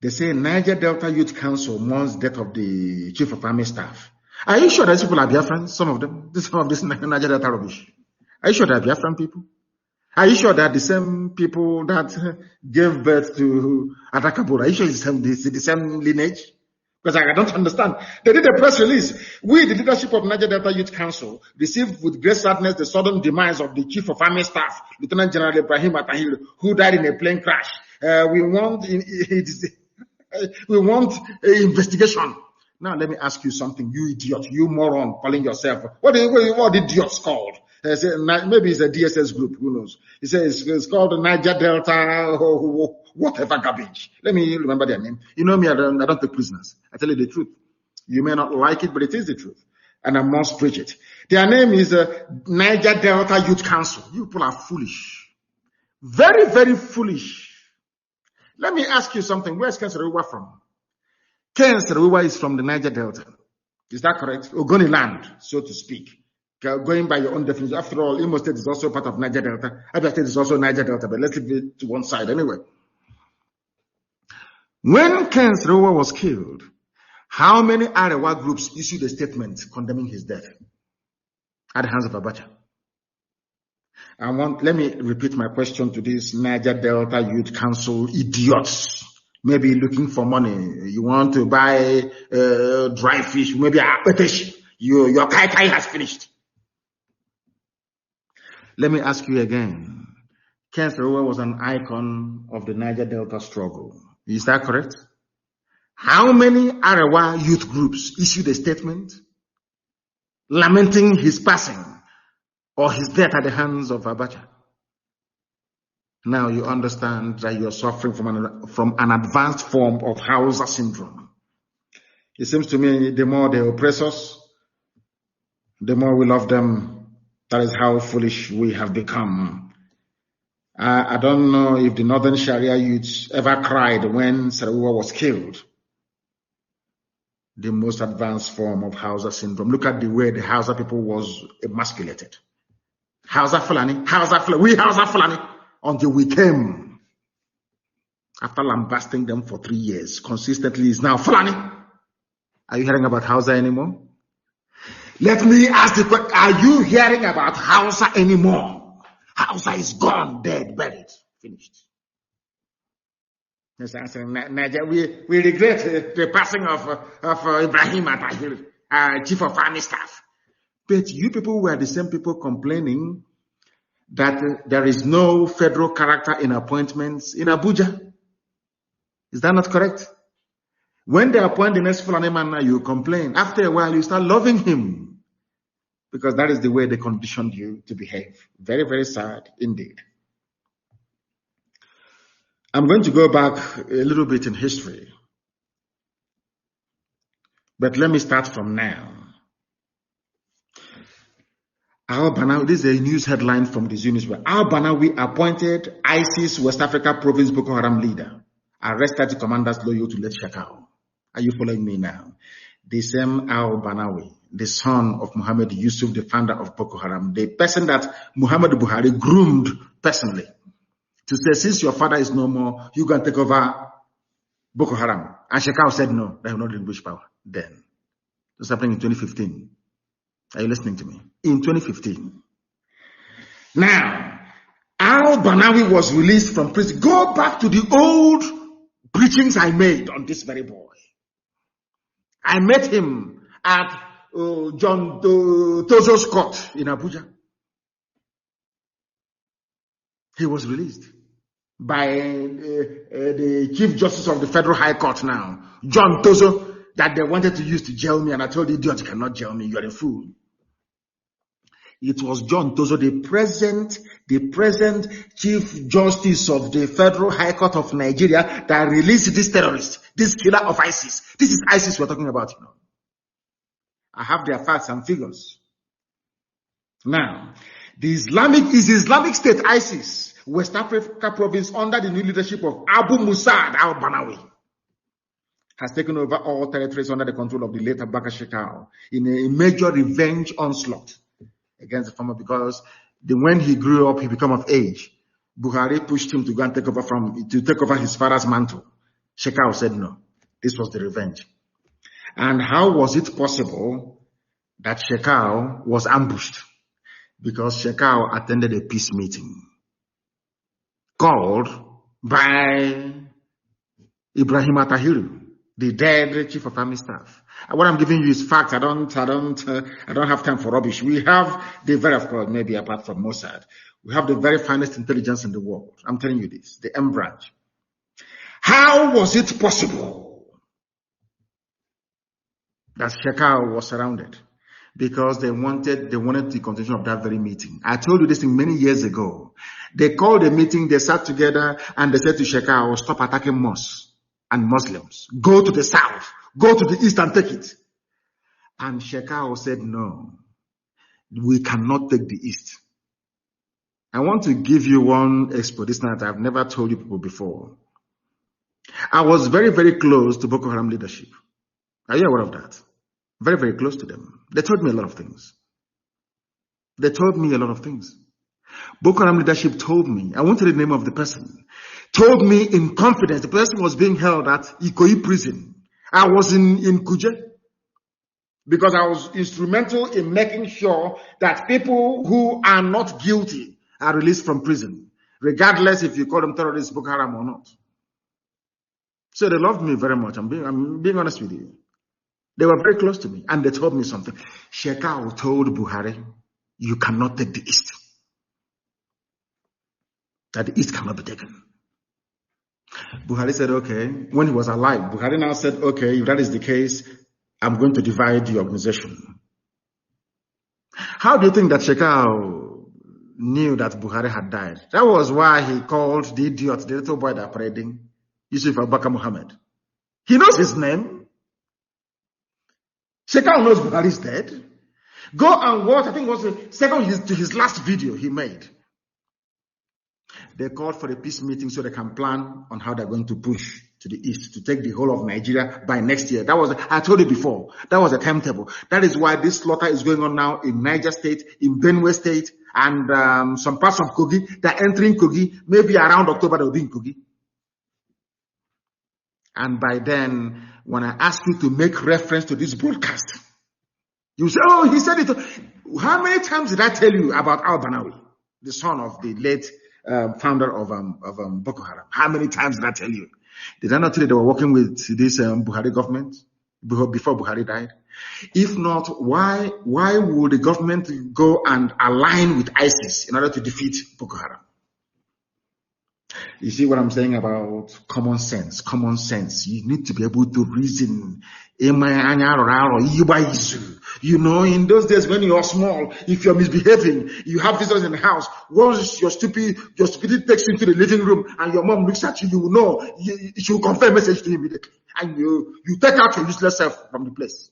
They say Niger Delta Youth Council mourns death of the Chief of Army Staff. Are you sure these people are Biafran? Some of them? Some of this Niger Delta rubbish. Are you sure they are Biafran people? Are you sure that the same people that gave birth to Atakabura? Are you sure it's the same lineage? Because I don't understand. They did a press release. We, the leadership of Niger Delta Youth Council, received with great sadness the sudden demise of the Chief of Army Staff, Lieutenant General Ibrahim Atahir, who died in a plane crash. We want an investigation. Now, let me ask you something, you idiot, you moron, calling yourself. What are idiots called? Maybe it's a DSS group, who knows? He says it's called Niger Delta, whatever garbage. Let me remember their name. You know me, I don't take prisoners. I tell you the truth. You may not like it, but it is the truth. And I must preach it. Their name is Niger Delta Youth Council. You people are foolish. Very, very foolish. Let me ask you something. Where's Ken Serewa from? Ken Serewa is from the Niger Delta. Is that correct? Ogoni land, so to speak. Going by your own definition. After all, Imo State is also part of Niger Delta. Abia State is also Niger Delta, but let's leave it to one side anyway. When Ken Serewa was killed, how many Arewa groups issued a statement condemning his death at the hands of Abacha? Let me repeat my question to these Niger Delta Youth Council idiots. Maybe looking for money. You want to buy dry fish, maybe your kai has finished. Let me ask you again. Ken Serewa was an icon of the Niger Delta struggle. Is that correct? How many Arewa youth groups issued a statement lamenting his passing or his death at the hands of Abacha? Now you understand that you are suffering from an advanced form of Hausa syndrome. It seems to me the more they oppress us, the more we love them. That is how foolish we have become. I don't know if the Northern Sharia youths ever cried when Serewa was killed. The most advanced form of Hausa syndrome. Look at the way the Hausa people was emasculated. Hausa Fulani, we Hausa Fulani, until we came. After lambasting them for 3 years, consistently is now Fulani. Are you hearing about Hausa anymore? Let me ask the question, are you hearing about Hausa anymore? Hausa is gone, dead, buried, finished. Yes, Nigeria, we regret the passing of Ibrahim Atahir, Chief of Army Staff. But you people were the same people complaining that there is no federal character in appointments in Abuja. Is that not correct? When they appoint the next Fulani man, you complain. After a while, you start loving him. Because that is the way they conditioned you to behave. Very, very sad indeed. I'm going to go back a little bit in history. But let me start from now. Al-Banawi, this is a news headline from this newspaper. Al-Banawi appointed ISIS West Africa Province Boko Haram leader, arrested the commanders loyal to Let Shakao. Are you following me now? The same Al-Banawi, the son of Muhammad Yusuf, the founder of Boko Haram, the person that Muhammad Buhari groomed personally to say, since your father is no more, you can take over Boko Haram. And Shekau said no, they will not relinquish power. Then, it was happening in 2015. Are you listening to me? In 2015. Now, Al-Banawi was released from prison. Go back to the old preachings I made on this very boy. I met him at John Tozo's court in Abuja. He was released by the Chief Justice of the Federal High Court now, John Tozo, that they wanted to use to jail me, and I told the idiot, you cannot jail me, you are a fool. It was John Tozo, the present Chief Justice of the Federal High Court of Nigeria, that released this terrorist, this killer of ISIS. This is ISIS we're talking about, you know. I have their facts and figures. Now, the Islamic State, ISIS, West Africa province under the new leadership of Abu Musad al-Banawi has taken over all territories under the control of the late Abubakar Shekau in a major revenge onslaught against the former, because when he grew up, he became of age. Buhari pushed him to go and take over his father's mantle. Shekau said no. This was the revenge. And how was it possible that Shekau was ambushed? Because Shekau attended a peace meeting called by Ibrahim Tahiru, the dead chief of army staff. And what I'm giving you is facts. I don't have time for rubbish. We have the very, of course, maybe apart from Mossad, we have the very finest intelligence in the world. I'm telling you this, the M branch. How was it possible that Shekau was surrounded? Because they wanted the continuation of that very meeting. I told you this thing many years ago. They called a meeting, they sat together, and they said to Shekau, stop attacking mosques and Muslims. Go to the south, go to the east and take it. And Shekau said, no, we cannot take the east. I want to give you one expo this night I've never told you people before. I was very, very close to Boko Haram leadership. Are you aware of that? Very, very close to them. They told me a lot of things. Boko Haram leadership told me, I won't tell the name of the person, told me in confidence, the person was being held at Ikoyi prison. I was in Kuje, because I was instrumental in making sure that people who are not guilty are released from prison, regardless if you call them terrorists, Boko Haram or not. So they loved me very much. I'm being honest with you. They were very close to me, and they told me something. Shekau told Buhari, you cannot take the east. That the east cannot be taken. Buhari said, okay. When he was alive, Buhari now said, okay, if that is the case, I'm going to divide the organization. How do you think that Shekau knew that Buhari had died? That was why he called the idiot, the little boy that parading, Yusuf Abubakar Muhammad. He knows his name. Shekau knows Buhari is dead. Go and watch, I think it was the second to his last video he made. They called for a peace meeting so they can plan on how they're going to push to the east to take the whole of Nigeria by next year. That was, I told you before, that was a timetable. That is why this slaughter is going on now in Niger State, in Benue State, and some parts of Kogi. They're entering Kogi. Maybe around October they'll be in Kogi. And by then, when I ask you to make reference to this broadcast, you say, oh, he said it. How many times did I tell you about al-Banawi, the son of the late founder of Boko Haram? How many times did I tell you? Did I not tell you they were working with this Buhari government before Buhari died? If not, why would the government go and align with ISIS in order to defeat Boko Haram? You see what I'm saying about common sense? Common sense. You need to be able to reason. You know, in those days when you are small, if you're misbehaving, you have visitors in the house. Once your stupidity takes you into the living room and your mom looks at you, you will know. She will convey a message to you immediately. And you take out your useless self from the place.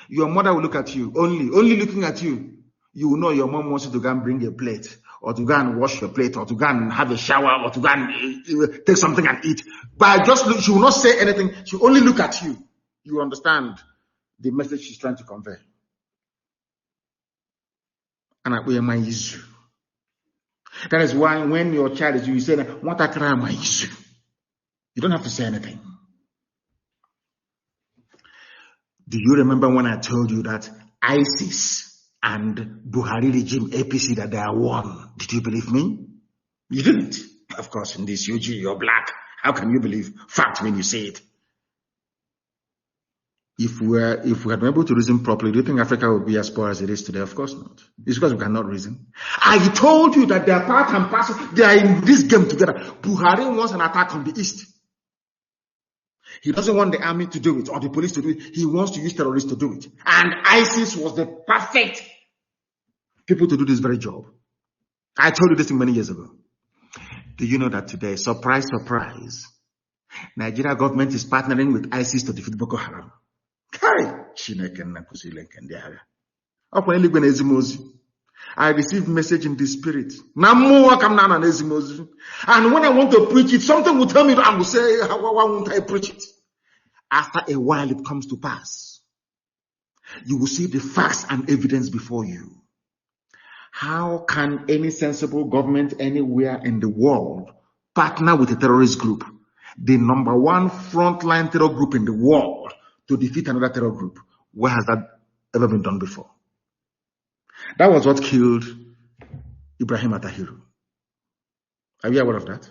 Your mother will look at you, only looking at you. You will know your mom wants you to go and bring a plate, or to go and wash your plate, or to go and have a shower, or to go and take something and eat. But she will not say anything. She will only look at you. You understand the message she's trying to convey. And that is why when your child is you say, you don't have to say anything. Do you remember when I told you that ISIS and Buhari regime, APC, that they are one? Did you believe me? You didn't. Of course, in this UG, you're black. How can you believe fact when you say it? If we had been able to reason properly, do you think Africa would be as poor as it is today? Of course not. It's because we cannot reason. I told you that they are part and parcel. They are in this game together. Buhari wants an attack on the east. He doesn't want the army to do it or the police to do it. He wants to use terrorists to do it. And ISIS was the perfect people to do this very job. I told you this thing many years ago. Do you know that today, surprise, surprise, Nigeria government is partnering with ISIS to defeat Boko Haram? I receive message in the spirit. And when I want to preach it, something will tell me, I will say, why won't I preach it? After a while, it comes to pass. You will see the facts and evidence before you. How can any sensible government anywhere in the world partner with a terrorist group, the number one frontline terror group in the world, to defeat another terror group? Where has that ever been done before? That was what killed Ibrahim Atahiru. Are you aware of that?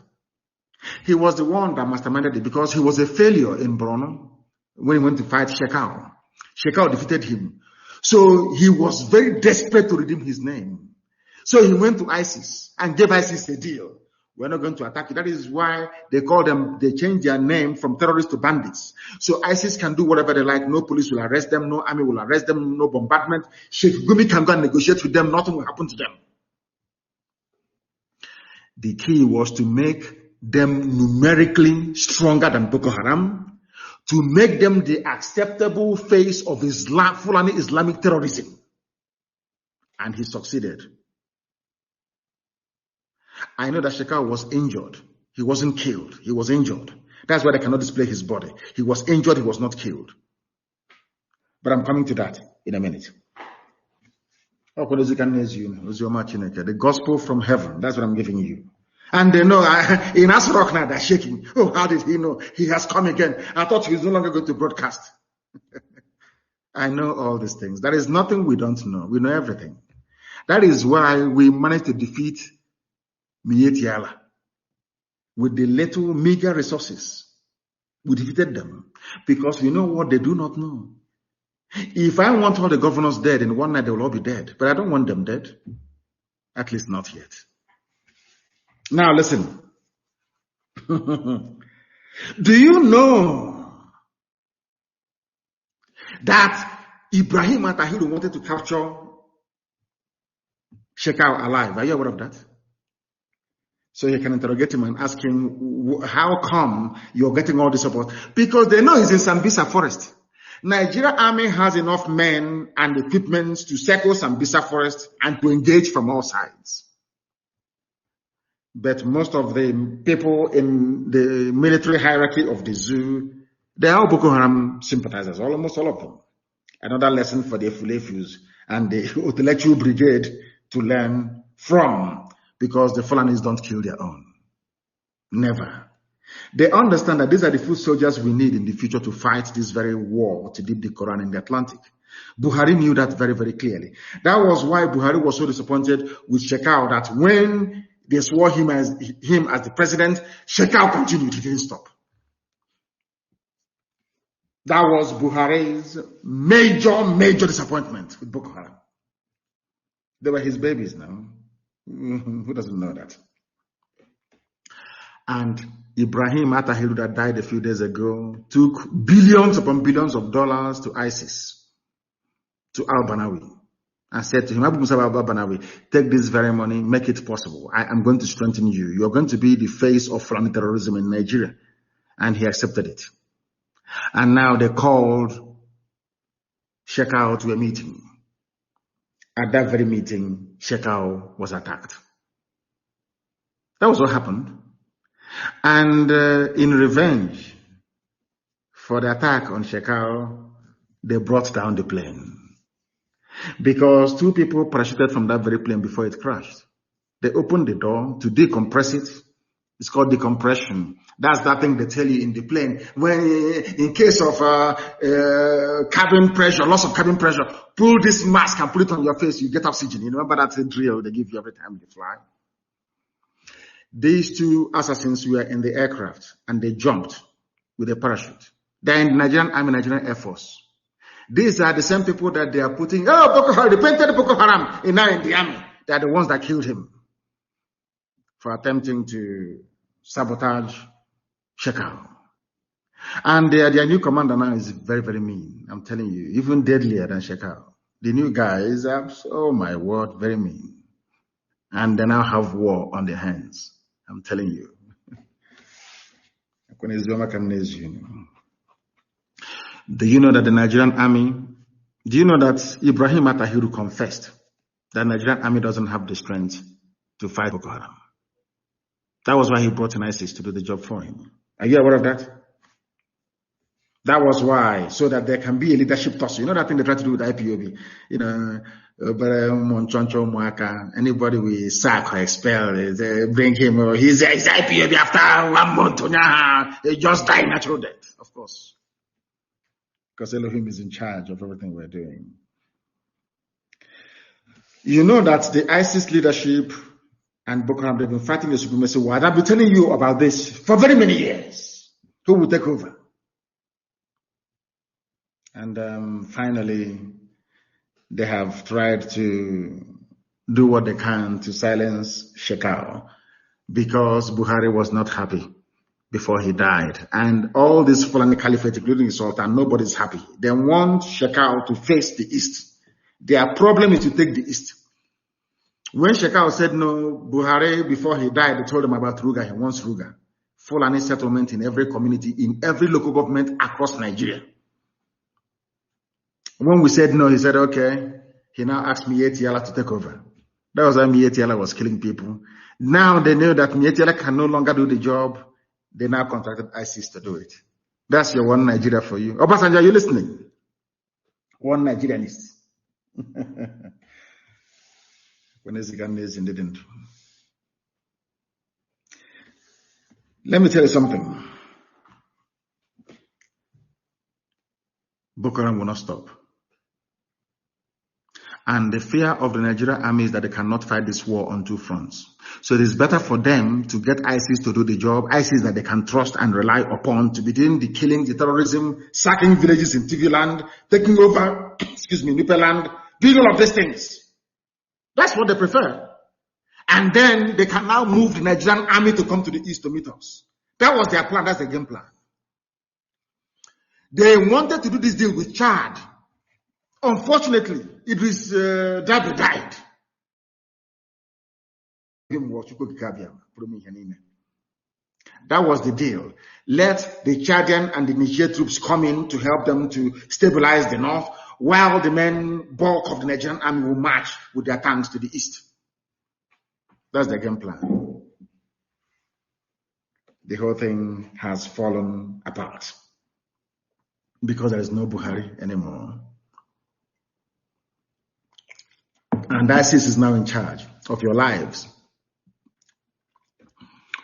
He was the one that masterminded it because he was a failure in Borno when he went to fight Shekau. Shekau defeated him. So he was very desperate to redeem his name. So he went to ISIS and gave ISIS a deal. We're not going to attack you. That is why they changed their name from terrorists to bandits. So ISIS can do whatever they like. No police will arrest them. No army will arrest them. No bombardment. Sheikh Gumi can go and negotiate with them. Nothing will happen to them. The key was to make them numerically stronger than Boko Haram, to make them the acceptable face of Fulani Islamic terrorism. And he succeeded. I know that Shekau was injured. He wasn't killed. He was injured. That's why they cannot display his body. He was injured. He was not killed. But I'm coming to that in a minute. The gospel from heaven. That's what I'm giving you. And they know, in Asrock now, they're shaking. Oh, how did he know? He has come again. I thought he was no longer going to broadcast. I know all these things. There is nothing we don't know. We know everything. That is why we managed to defeat Mietiala. With the little meager resources, we defeated them. Because we know what they do not know. If I want all the governors dead in one night, they will all be dead. But I don't want them dead. At least not yet. Now listen. Do you know that Ibrahim Atahiru wanted to capture Shekau alive? Are you aware of that? So you can interrogate him and ask him, how come you're getting all this support? Because they know he's in Sambisa forest. Nigeria army has enough men and equipment to circle Sambisa forest and to engage from all sides. But most of the people in the military hierarchy of the zoo, they are all Boko Haram sympathizers, almost all of them. Another lesson for the Fulefus and the intellectual brigade to learn from, because the Fulanis don't kill their own. Never. They understand that these are the foot soldiers we need in the future to fight this very war to dip the Quran in the Atlantic. Buhari knew that very, very clearly. That was why Buhari was so disappointed with Shekau, that when they swore him as the president, Shekau continued. He didn't stop. That was Buhari's major disappointment with Boko Haram. They were his babies now. Who doesn't know that? And Ibrahim Atahiru, that died a few days ago, took billions upon billions of dollars to ISIS, to al-Banawi, and said to him, Abu Musa al-Banawi, take this very money, make it possible. I am going to strengthen you. You are going to be the face of Fulani terrorism in Nigeria. And he accepted it. And now they called Shekau to a meeting. At that very meeting, Shekau was attacked. That was what happened. And in revenge for the attack on Shekau, they brought down the plane. Because two people parachuted from that very plane before it crashed. They opened the door to decompress it. It's called decompression. That's that thing they tell you in the plane. When, in case of cabin pressure, loss of cabin pressure, pull this mask and put it on your face, you get oxygen. You remember that drill they give you every time you fly? These two assassins were in the aircraft and they jumped with a parachute. They're in the Nigerian Army, Nigerian Air Force. These are the same people that they are putting, Boko Haram, they painted Boko Haram in the army. They are the ones that killed him for attempting to sabotage Shekau. And their new commander now is very, very mean. I'm telling you, even deadlier than Shekau. The new guy is, oh my word, very mean. And they now have war on their hands. I'm telling you. Do you know that the Nigerian army, do you know that Ibrahim Atahiru confessed The Nigerian army doesn't have the strength to fight Boko Haram. That was why he brought in ISIS to do the job for him. Are you aware of that? That was why, so that there can be a leadership tussle. You know that thing they try to do with IPOB? You know, anybody we sack or expel, they bring him, he's IPOB after 1 month, he just died natural death, of course. Because Elohim is in charge of everything we're doing. You know that the ISIS leadership and Boko Haram, they've been fighting the supremacy war. I've been telling you about this for very many years. Who will take over? And finally, they have tried to do what they can to silence Shekau, because Buhari was not happy before he died. And all this Fulani Caliphate, including the Sultan, nobody's happy. They want Shekau to face the East. Their problem is to take the East. When Shekau said no, Buhari, before he died, they told him about Ruga. He wants Ruga. Fulani settlement in every community, in every local government across Nigeria. When we said no, he said, okay. He now asked Mietiala to take over. That was why Mietiala was killing people. Now they know that Mietiala can no longer do the job. They now contracted ISIS to do it. That's your one Nigeria for you. Obasanjo, are you listening? One Nigerianist. When is didn't. Let me tell you something. Boko Haram will not stop. And the fear of the Nigerian army is that they cannot fight this war on two fronts. So it is better for them to get ISIS to do the job, ISIS that they can trust and rely upon to be doing the killing, the terrorism, sacking villages in TV land, taking over, Nupe land, doing all of these things. That's what they prefer. And then they can now move the Nigerian army to come to the east to meet us. That was their plan. That's the game plan. They wanted to do this deal with Chad. Unfortunately, Idris Dabi died. That was the deal. Let the Chadian and the Niger troops come in to help them to stabilize the north, while the main bulk of the Nigerian army will march with their tanks to the east. That's the game plan. The whole thing has fallen apart because there is no Buhari anymore. And ISIS is now in charge of your lives.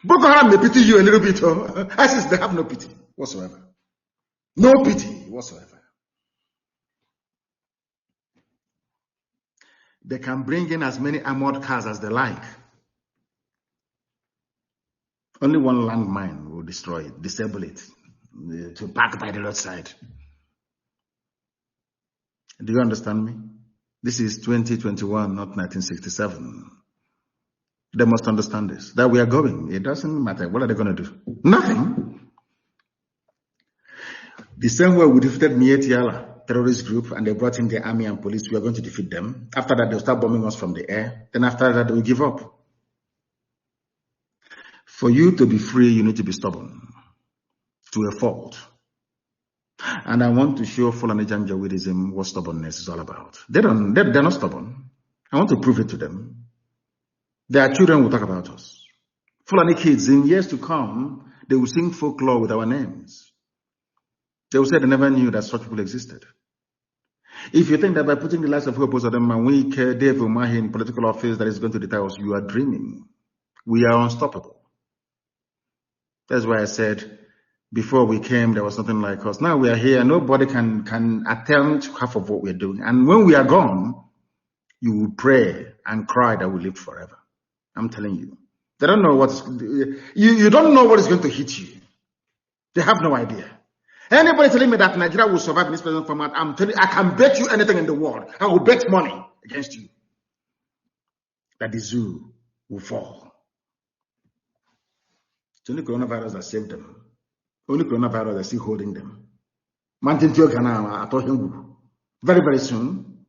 Boko Haram may pity you a little bit. ISIS, they have no pity whatsoever. No pity whatsoever. They can bring in as many armored cars as they like. Only one landmine will destroy it, disable it, to park by the roadside. Do you understand me? This is 2021, not 1967. They must understand this, that we are going. It doesn't matter. What are they going to do? Nothing. The same way we defeated Mietiala terrorist group and they brought in the army and police, we are going to defeat them. After that, they'll start bombing us from the air. Then after that, they will give up. For you to be free, you need to be stubborn to a fault. And I want to show Fulani Janjaweedism what stubbornness is all about. They're not stubborn. I want to prove it to them. Their children will talk about us. Fulani kids, in years to come, they will sing folklore with our names. They will say they never knew that such people existed. If you think that by putting the lives of people of them and we Dave Umahi in political office that is going to deter us, you are dreaming. We are unstoppable. That's why I said, before we came, there was nothing like us. Now we are here. Nobody can attempt half of what we're doing. And when we are gone, you will pray and cry that we live forever. I'm telling you. They don't know you don't know what is going to hit you. They have no idea. Anybody telling me that Nigeria will survive in this present format, I'm telling you, I can bet you anything in the world. I will bet money against you that the zoo will fall. It's only coronavirus that saved them. Only coronavirus that's still holding them. Very, very soon.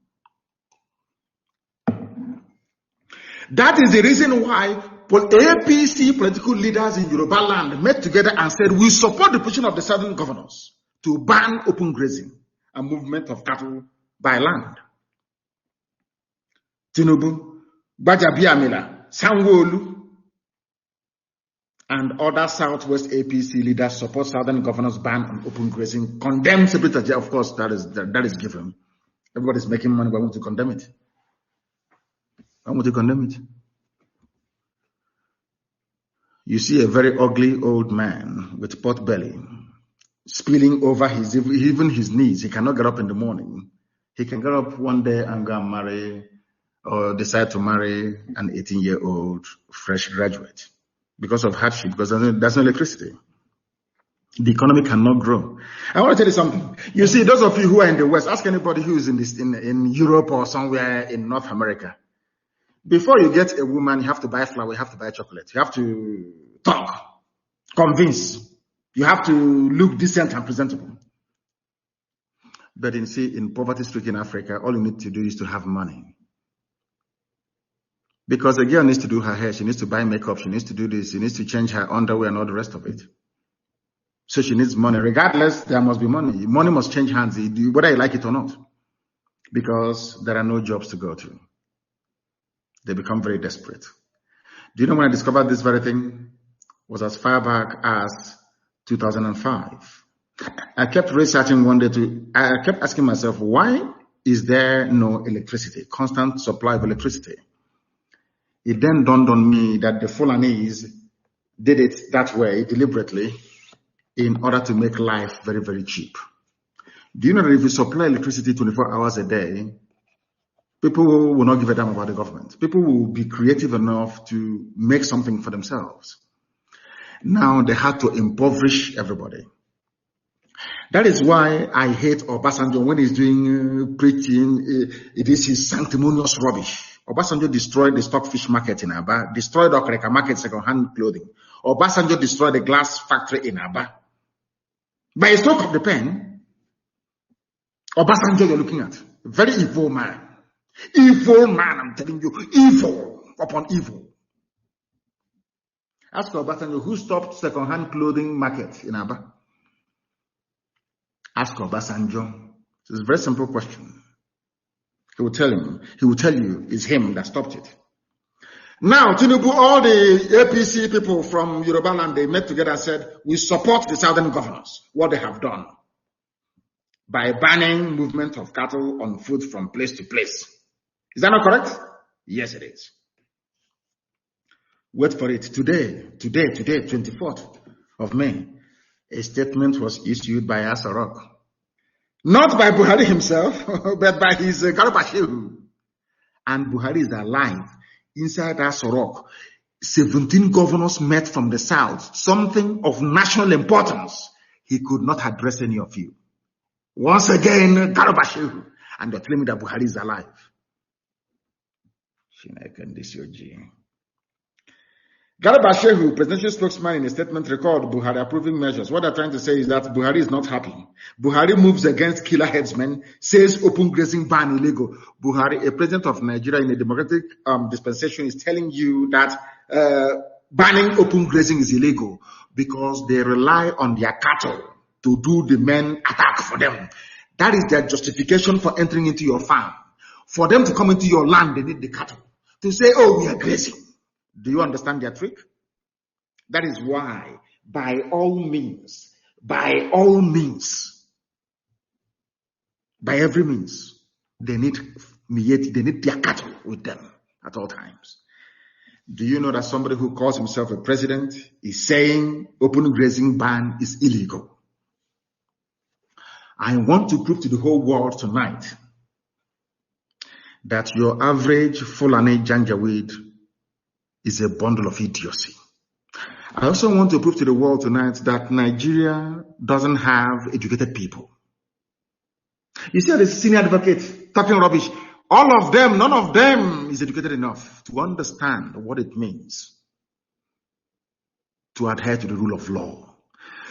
That is the reason why APC political leaders in Yoruba land met together and said, we support the position of the southern governors to ban open grazing and movement of cattle by land. Tinubu, Gbajabiamila, Sanwo-Olu, and other Southwest APC leaders support Southern governors' ban on open grazing. Condemn separately, of course, that is given. Everybody's making money, but I want to condemn it. I want to condemn it. You see a very ugly old man with pot belly, spilling over even his knees. He cannot get up in the morning. He can get up one day and go and marry or decide to marry an 18-year-old fresh graduate because of hardship, because there's no electricity. The economy cannot grow. I want to tell you something. You see, those of you who are in the West, ask anybody who is in Europe or somewhere in North America. Before you get a woman, you have to buy flour, you have to buy chocolate, you have to talk, convince, you have to look decent and presentable. But in poverty-stricken Africa, all you need to do is to have money. Because a girl needs to do her hair, she needs to buy makeup, she needs to do this, she needs to change her underwear and all the rest of it. So she needs money. Regardless, there must be money. Money must change hands, whether you like it or not. Because there are no jobs to go to. They become very desperate. Do you know when I discovered this very thing? It was as far back as 2005. I kept researching one day I kept asking myself, why is there no electricity, constant supply of electricity? It then dawned on me that the Fulanese did it that way deliberately in order to make life very, very cheap. Do you know that if you supply electricity 24 hours a day, people will not give a damn about the government. People will be creative enough to make something for themselves. Now they had to impoverish everybody. That is why I hate Obasanjo when he's doing preaching. It is his sanctimonious rubbish. Obasanjo destroyed the stockfish market in Aba, destroyed the Okreka market second-hand clothing. Obasanjo destroyed the glass factory in Aba. By a stroke of the pen, Obasanjo you're looking at. Very evil man. Evil man, I'm telling you. Evil upon evil. Ask Obasanjo who stopped second-hand clothing market in Aba. Ask Obasanjo. It's a very simple question. He will tell you it's him that stopped it. Now, Tinubu, all the APC people from Yoruba land, they met together and said, we support the southern governors, what they have done by banning movement of cattle on foot from place to place. Is that not correct? Yes, it is. Wait for it. Today, 24th of May, a statement was issued by Asarok. Not by Buhari himself, but by his Garba. And Buhari is alive. Inside Asarok, 17 governors met from the south, something of national importance. He could not address any of you. Once again, Garba. And they're telling me that Buhari is alive. Garba Shehu, presidential spokesman in a statement, recalled Buhari approving measures. What they're trying to say is that Buhari is not happy. Buhari moves against killer headsmen, says open grazing ban illegal. Buhari, a president of Nigeria in a democratic dispensation, is telling you that banning open grazing is illegal because they rely on their cattle to do the men attack for them. That is their justification for entering into your farm. For them to come into your land, they need the cattle. To say, oh, we are grazing. Do you understand their trick? That is why, by all means, by every means, they need their cattle with them at all times. Do you know that somebody who calls himself a president is saying open grazing ban is illegal? I want to prove to the whole world tonight that your average Fulani Janjaweed is a bundle of idiocy. I also want to prove to the world tonight that Nigeria doesn't have educated people. You see, the senior advocate talking rubbish. All of them, none of them is educated enough to understand what it means to adhere to the rule of law.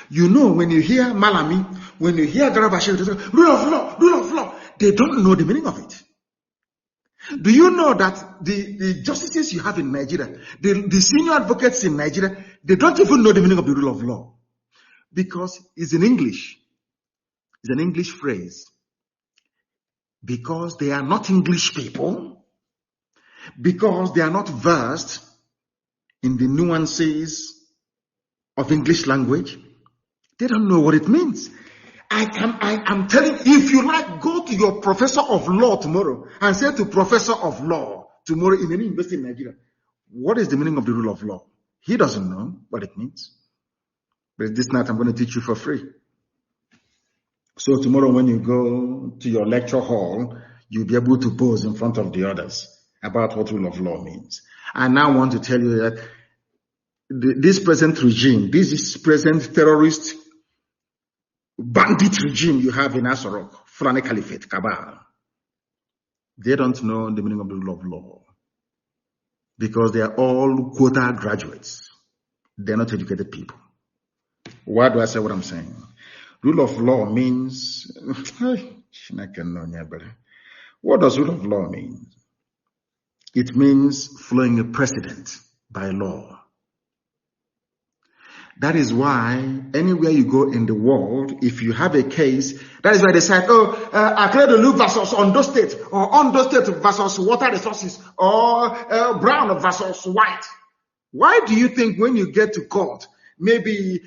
You know, when you hear Malami, when you hear Garabashe, rule of law, they don't know the meaning of it. Do you know that the justices you have in Nigeria, the senior advocates in Nigeria, they don't even know the meaning of the rule of law? Because it's in English. It's an English phrase. Because they are not English people, because they are not versed in the nuances of English language. They don't know what it means. I'm telling you, if you like, go to your professor of law tomorrow and say to professor of law tomorrow in any university in Nigeria, what is the meaning of the rule of law? He doesn't know what it means. But this night I'm going to teach you for free. So tomorrow when you go to your lecture hall, you'll be able to pose in front of the others about what rule of law means. I now want to tell you that this present regime, this is present terrorist bandit regime you have in Asorok, Fulani Caliphate, Kabal. They don't know the meaning of the rule of law because they are all quota graduates. They're not educated people. Why do I say what I'm saying? Rule of law means, what does rule of law mean? It means following a precedent by law. That is why anywhere you go in the world, if you have a case, that is why they said, Akredolu versus Ondo State, or Ondo State versus water resources, or Brown versus white. Why do you think when you get to court, maybe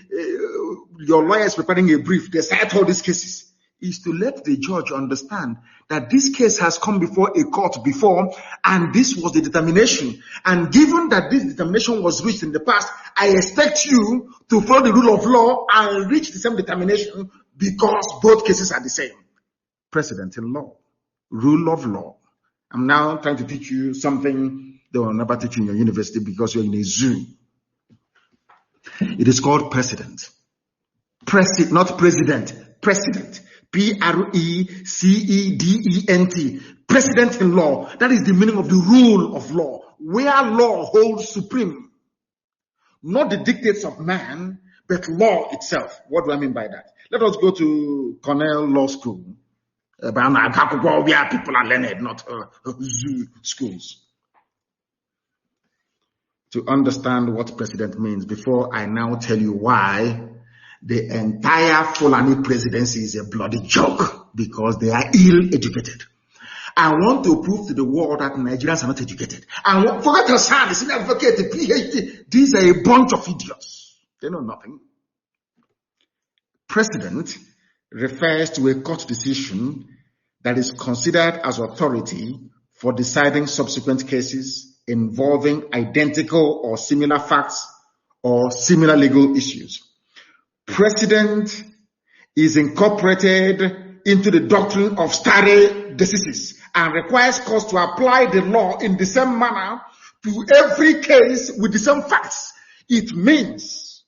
your lawyer is preparing a brief, they cite all these cases? Is to let the judge understand that this case has come before a court before, and this was the determination. And given that this determination was reached in the past, I expect you to follow the rule of law and reach the same determination because both cases are the same. Precedent in law, rule of law. I'm now trying to teach you something they will never teach you in your university because you're in a zoo. It is called precedent. Not president, precedent. P-R-E-C-E-D-E-N-T. Precedent in law. That is the meaning of the rule of law, where law holds supreme. Not the dictates of man, but law itself. What do I mean by that? Let us go to Cornell Law School. Where people are learned, not zoo schools. To understand what precedent means, before I now tell you why the entire Fulani presidency is a bloody joke, because they are ill-educated. I want to prove to the world that Nigerians are not educated. And forget Hassan, the senior advocate, the PhD. These are a bunch of idiots. They know nothing. Precedent refers to a court decision that is considered as authority for deciding subsequent cases involving identical or similar facts or similar legal issues. Precedent is incorporated into the doctrine of stare decisis and requires courts to apply the law in the same manner to every case with the same facts. It means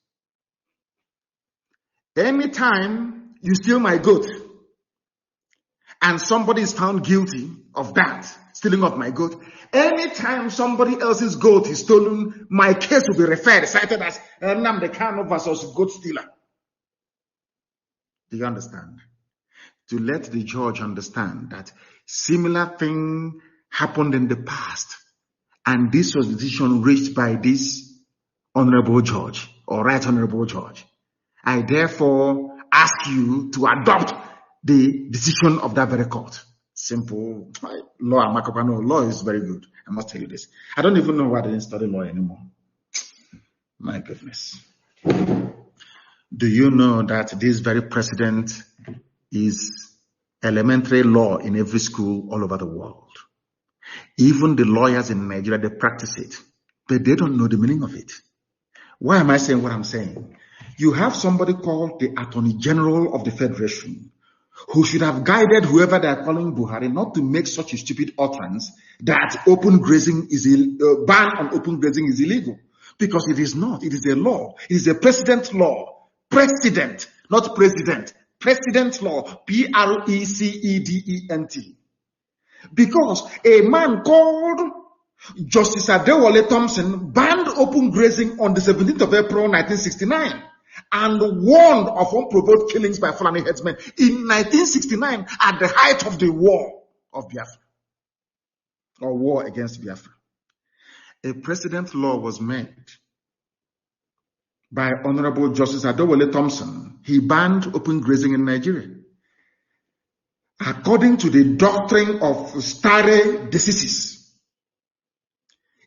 anytime you steal my goat and somebody is found guilty of that, stealing of my goat, anytime somebody else's goat is stolen, my case will be referred, cited as Nnamdi Kanu versus goat stealer. Do you understand? To let the judge understand that similar thing happened in the past, and this was the decision reached by this honorable judge or right honorable judge. I therefore ask you to adopt the decision of that very court. Simple. Law is very good. I must tell you this. I don't even know why I didn't study law anymore. My goodness. Do you know that this very precedent is elementary law in every school all over the world? Even the lawyers in Nigeria, they practice it, but they don't know the meaning of it. Why am I saying what I'm saying? You have somebody called the Attorney General of the Federation who should have guided whoever they are calling Buhari not to make such a stupid utterance that open grazing is ban on open grazing is illegal, because it is not. It is a law. It is a precedent law. Precedent, not president. Precedent law, P-R-E-C-E-D-E-N-T. Because a man called Justice Adewale Thompson banned open grazing on the 17th of April 1969 and warned of unprovoked killings by Fulani headsmen in 1969 at the height of the war of Biafra, or war against Biafra. A precedent law was made by Honorable Justice Adewale Thompson. He banned open grazing in Nigeria, according to the doctrine of stare decisis.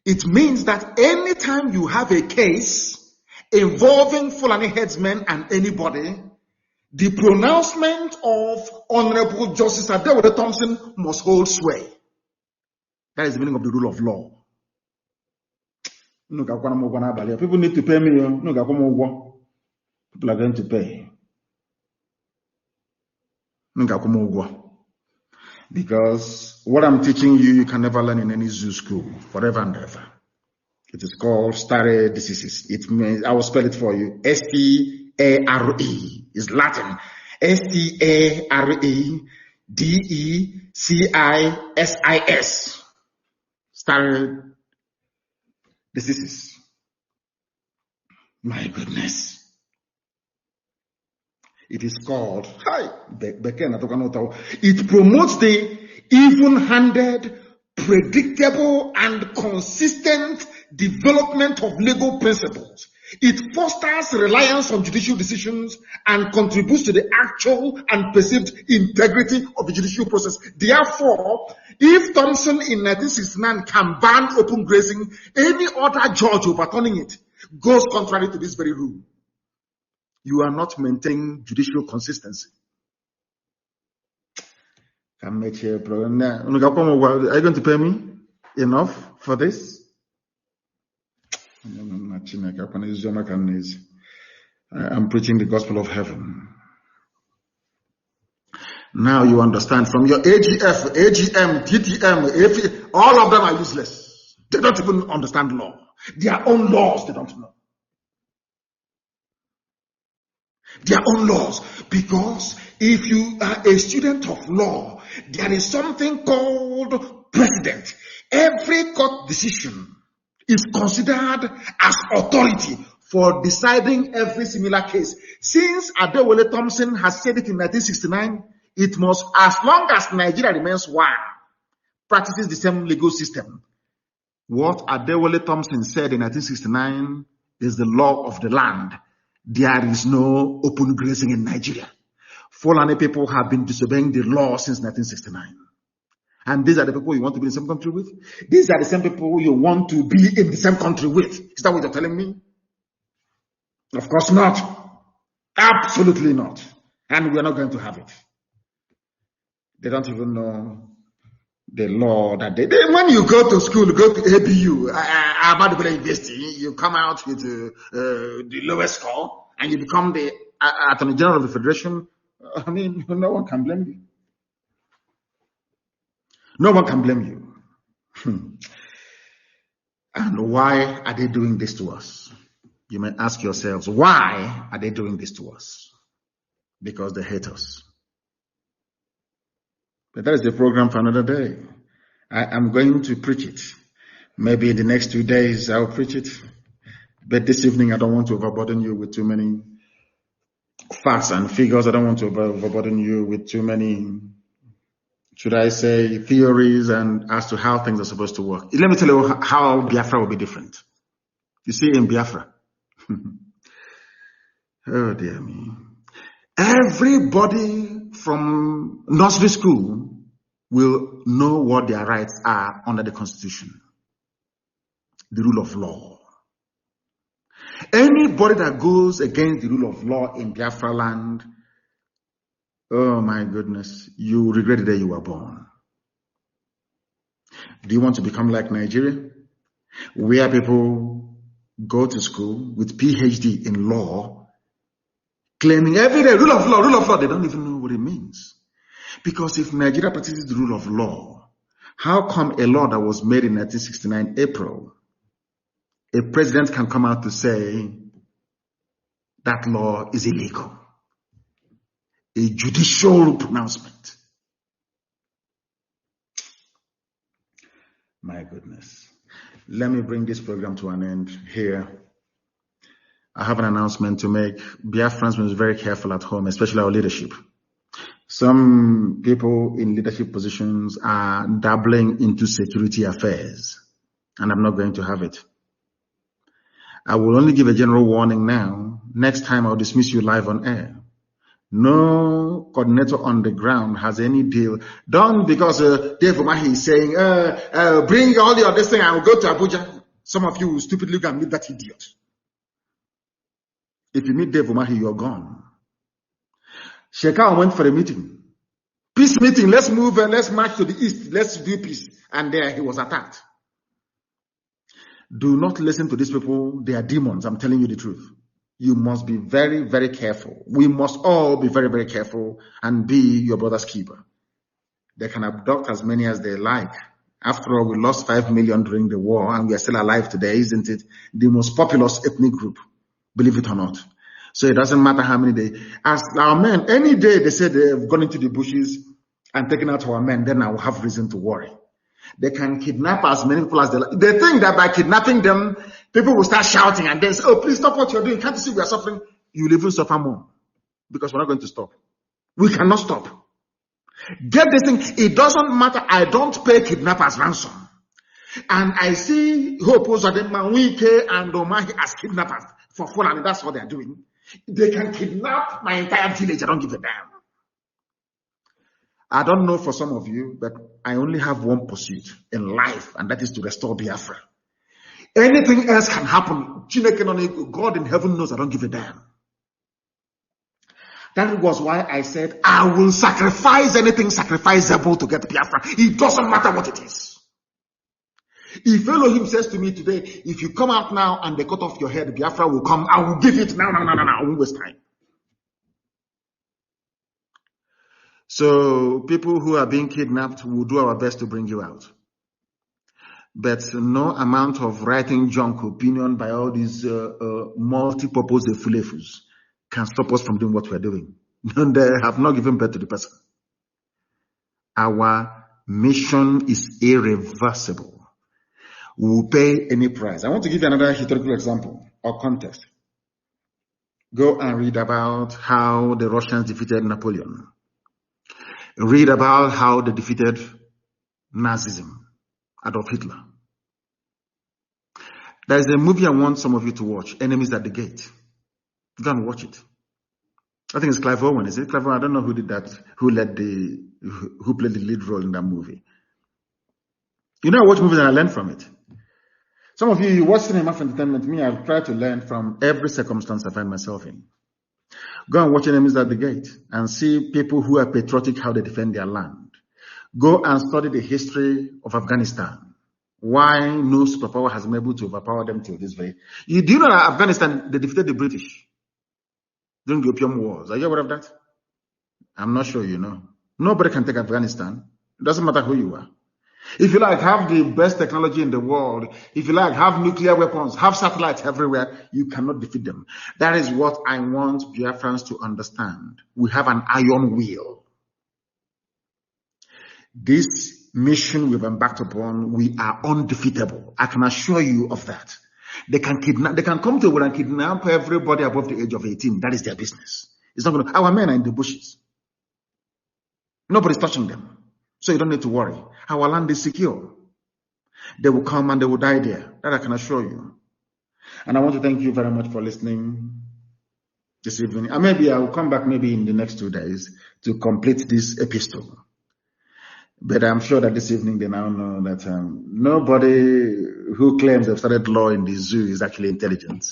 It means that anytime you have a case involving Fulani headsmen and anybody, the pronouncement of Honorable Justice Adewale Thompson must hold sway. That is the meaning of the rule of law. People need to pay me. People are going to pay. Because what I'm teaching you, you can never learn in any zoo school, forever and ever. It is called stare decisis. It means, I will spell it for you. S-T-A-R-E is Latin. S-T-A-R-E-D-E-C-I-S-I-S. Stare decisis. My goodness. It is called, it promotes the even-handed, predictable, and consistent development of legal principles. It fosters reliance on judicial decisions and contributes to the actual and perceived integrity of the judicial process. Therefore, if Thompson in 1969 can ban open grazing, any other judge overturning it goes contrary to this very rule. You are not maintaining judicial consistency. Are you going to pay me enough for this? I'm preaching the gospel of heaven. Now you understand from your AGF, AGM, DTM, AF, all of them are useless. They don't even understand law. Their own laws they don't know. Their own laws. Because if you are a student of law, there is something called precedent. Every court decision is considered as authority for deciding every similar case. Since Adewale Thompson has said it in 1969, it must, as long as Nigeria remains one, practices the same legal system. What Adewale Thompson said in 1969 is the law of the land. There is no open grazing in Nigeria. Fulani people have been disobeying the law since 1969. And these are the people you want to be in the same country with? These are the same people you want to be in the same country with. Is that what you're telling me? Of course not. Absolutely not. And we're not going to have it. They don't even know the law that they when you go to school, go to ABU, Ahmadu University, you come out with the lowest score and you become the Attorney General of the Federation. I mean, no one can blame you. No one can blame you. And why are they doing this to us? You may ask yourselves, why are they doing this to us? Because they hate us. But that is the program for another day. I am going to preach it. Maybe in the next 2 days I'll preach it. But this evening I don't want to overburden you with too many facts and figures. I don't want to overburden you with too many, should I say, theories and as to how things are supposed to work. Let me tell you how Biafra will be different. You see, in Biafra, oh dear me, everybody from nursery school will know what their rights are under the Constitution, the rule of law. Anybody that goes against the rule of law in Biafra land, oh my goodness, you regret the day you were born. Do you want to become like Nigeria, where people go to school with PhD in law, claiming every day, rule of law, they don't even know what it means. Because if Nigeria practices the rule of law, how come a law that was made in 1969 April, a president can come out to say that law is illegal? A judicial pronouncement. My goodness. Let me bring this program to an end here. I have an announcement to make. Biafrans must be very careful at home, especially our leadership. Some people in leadership positions are dabbling into security affairs, and I'm not going to have it. I will only give a general warning now. Next time I'll dismiss you live on air. No coordinator on the ground has any deal done because Dave Umahi is saying, bring all your this thing, I will go to Abuja. Some of you will stupidly go and meet that idiot. If you meet Dave Umahi, you're gone. Shekau went for a meeting. Peace meeting, let's move and let's march to the east. Let's do peace. And there he was attacked. Do not listen to these people. They are demons. I'm telling you the truth. You must be very, very careful. We must all be very, very careful and be your brother's keeper. They can abduct as many as they like. After all, we lost 5 million during the war and we are still alive today, isn't it? The most populous ethnic group, believe it or not. So it doesn't matter how many days. As our men, any day they say they've gone into the bushes and taken out our men, then I will have reason to worry. They can kidnap as many people as they like. They think that by kidnapping them, people will start shouting and then say, oh, please stop what you're doing. Can't you see we are suffering? You will even suffer more because we're not going to stop. We cannot stop. Get this thing. It doesn't matter. I don't pay kidnappers ransom. And I see Hope Uzodinma, Oike, and Omahi as kidnappers for Fulani. That's what they're doing. They can kidnap my entire village. I don't give a damn. I don't know for some of you, but I only have one pursuit in life, and that is to restore Biafra. Anything else can happen. God in heaven knows I don't give a damn. That was why I said I will sacrifice anything sacrificable to get Biafra. It doesn't matter what it is. If Elohim says to me today, if you come out now and they cut off your head, Biafra will come, I will give it now. I won't waste time. So people who are being kidnapped will do our best to bring you out. But no amount of writing junk opinion by all these multi-purpose fulefus can stop us from doing what we're doing. They have not given birth to the person. Our mission is irreversible. We will pay any price. I want to give you another historical example or context. Go and read about how the Russians defeated Napoleon. Read about how they defeated Nazism, Adolf Hitler. There is a movie I want some of you to watch, Enemies at the Gate. Go and watch it. I think it's Clive Owen, is it? Clive Owen, I don't know who did that, who played the lead role in that movie. You know, I watch movies and I learn from it. Some of you watch cinema for entertainment. Me, I've tried to learn from every circumstance I find myself in. Go and watch Enemies at the Gate and see people who are patriotic, how they defend their land. Go and study the history of Afghanistan. Why no superpower has been able to overpower them till this day. Do you know that Afghanistan, they defeated the British during the Opium Wars? Are you aware of that? I'm not sure you know. Nobody can take Afghanistan. It doesn't matter who you are. If you like, have the best technology in the world. If you like, have nuclear weapons, have satellites everywhere. You cannot defeat them. That is what I want Biafrans to understand. We have an iron will. This mission we've embarked upon, we are undefeatable. I can assure you of that. They can come to and kidnap everybody above the age of 18. That is their business. It's not going to. Our men are in the bushes. Nobody's touching them. So you don't need to worry. Our land is secure. They will come and they will die there. That I can assure you. And I want to thank you very much for listening this evening. And maybe I will come back maybe in the next 2 days to complete this epistle. But I'm sure that this evening they now know that nobody who claims they've studied law in the zoo is actually intelligent.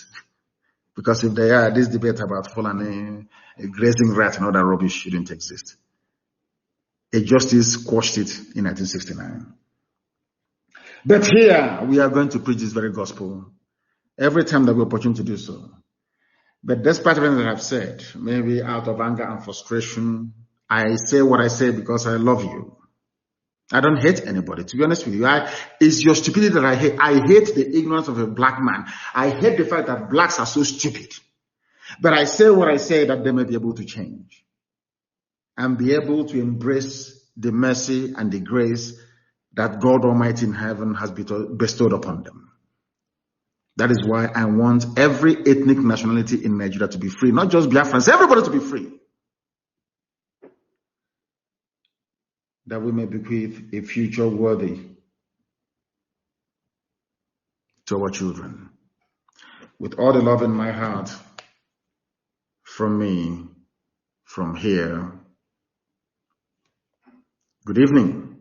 Because if they are, this debate about Fulani, grazing rat and all that rubbish shouldn't exist. A justice quashed it in 1969. But here, we are going to preach this very gospel every time that we have opportunity to do so. But despite everything that I've said, maybe out of anger and frustration, I say what I say because I love you. I don't hate anybody, to be honest with you. It's your stupidity that I hate. I hate the ignorance of a black man. I hate the fact that blacks are so stupid. But I say what I say that they may be able to change and be able to embrace the mercy and the grace that God Almighty in heaven has bestowed upon them. That is why I want every ethnic nationality in Nigeria to be free, not just Biafrans, everybody to be free. That we may bequeath a future worthy to our children. With all the love in my heart, from me, from here. Good evening.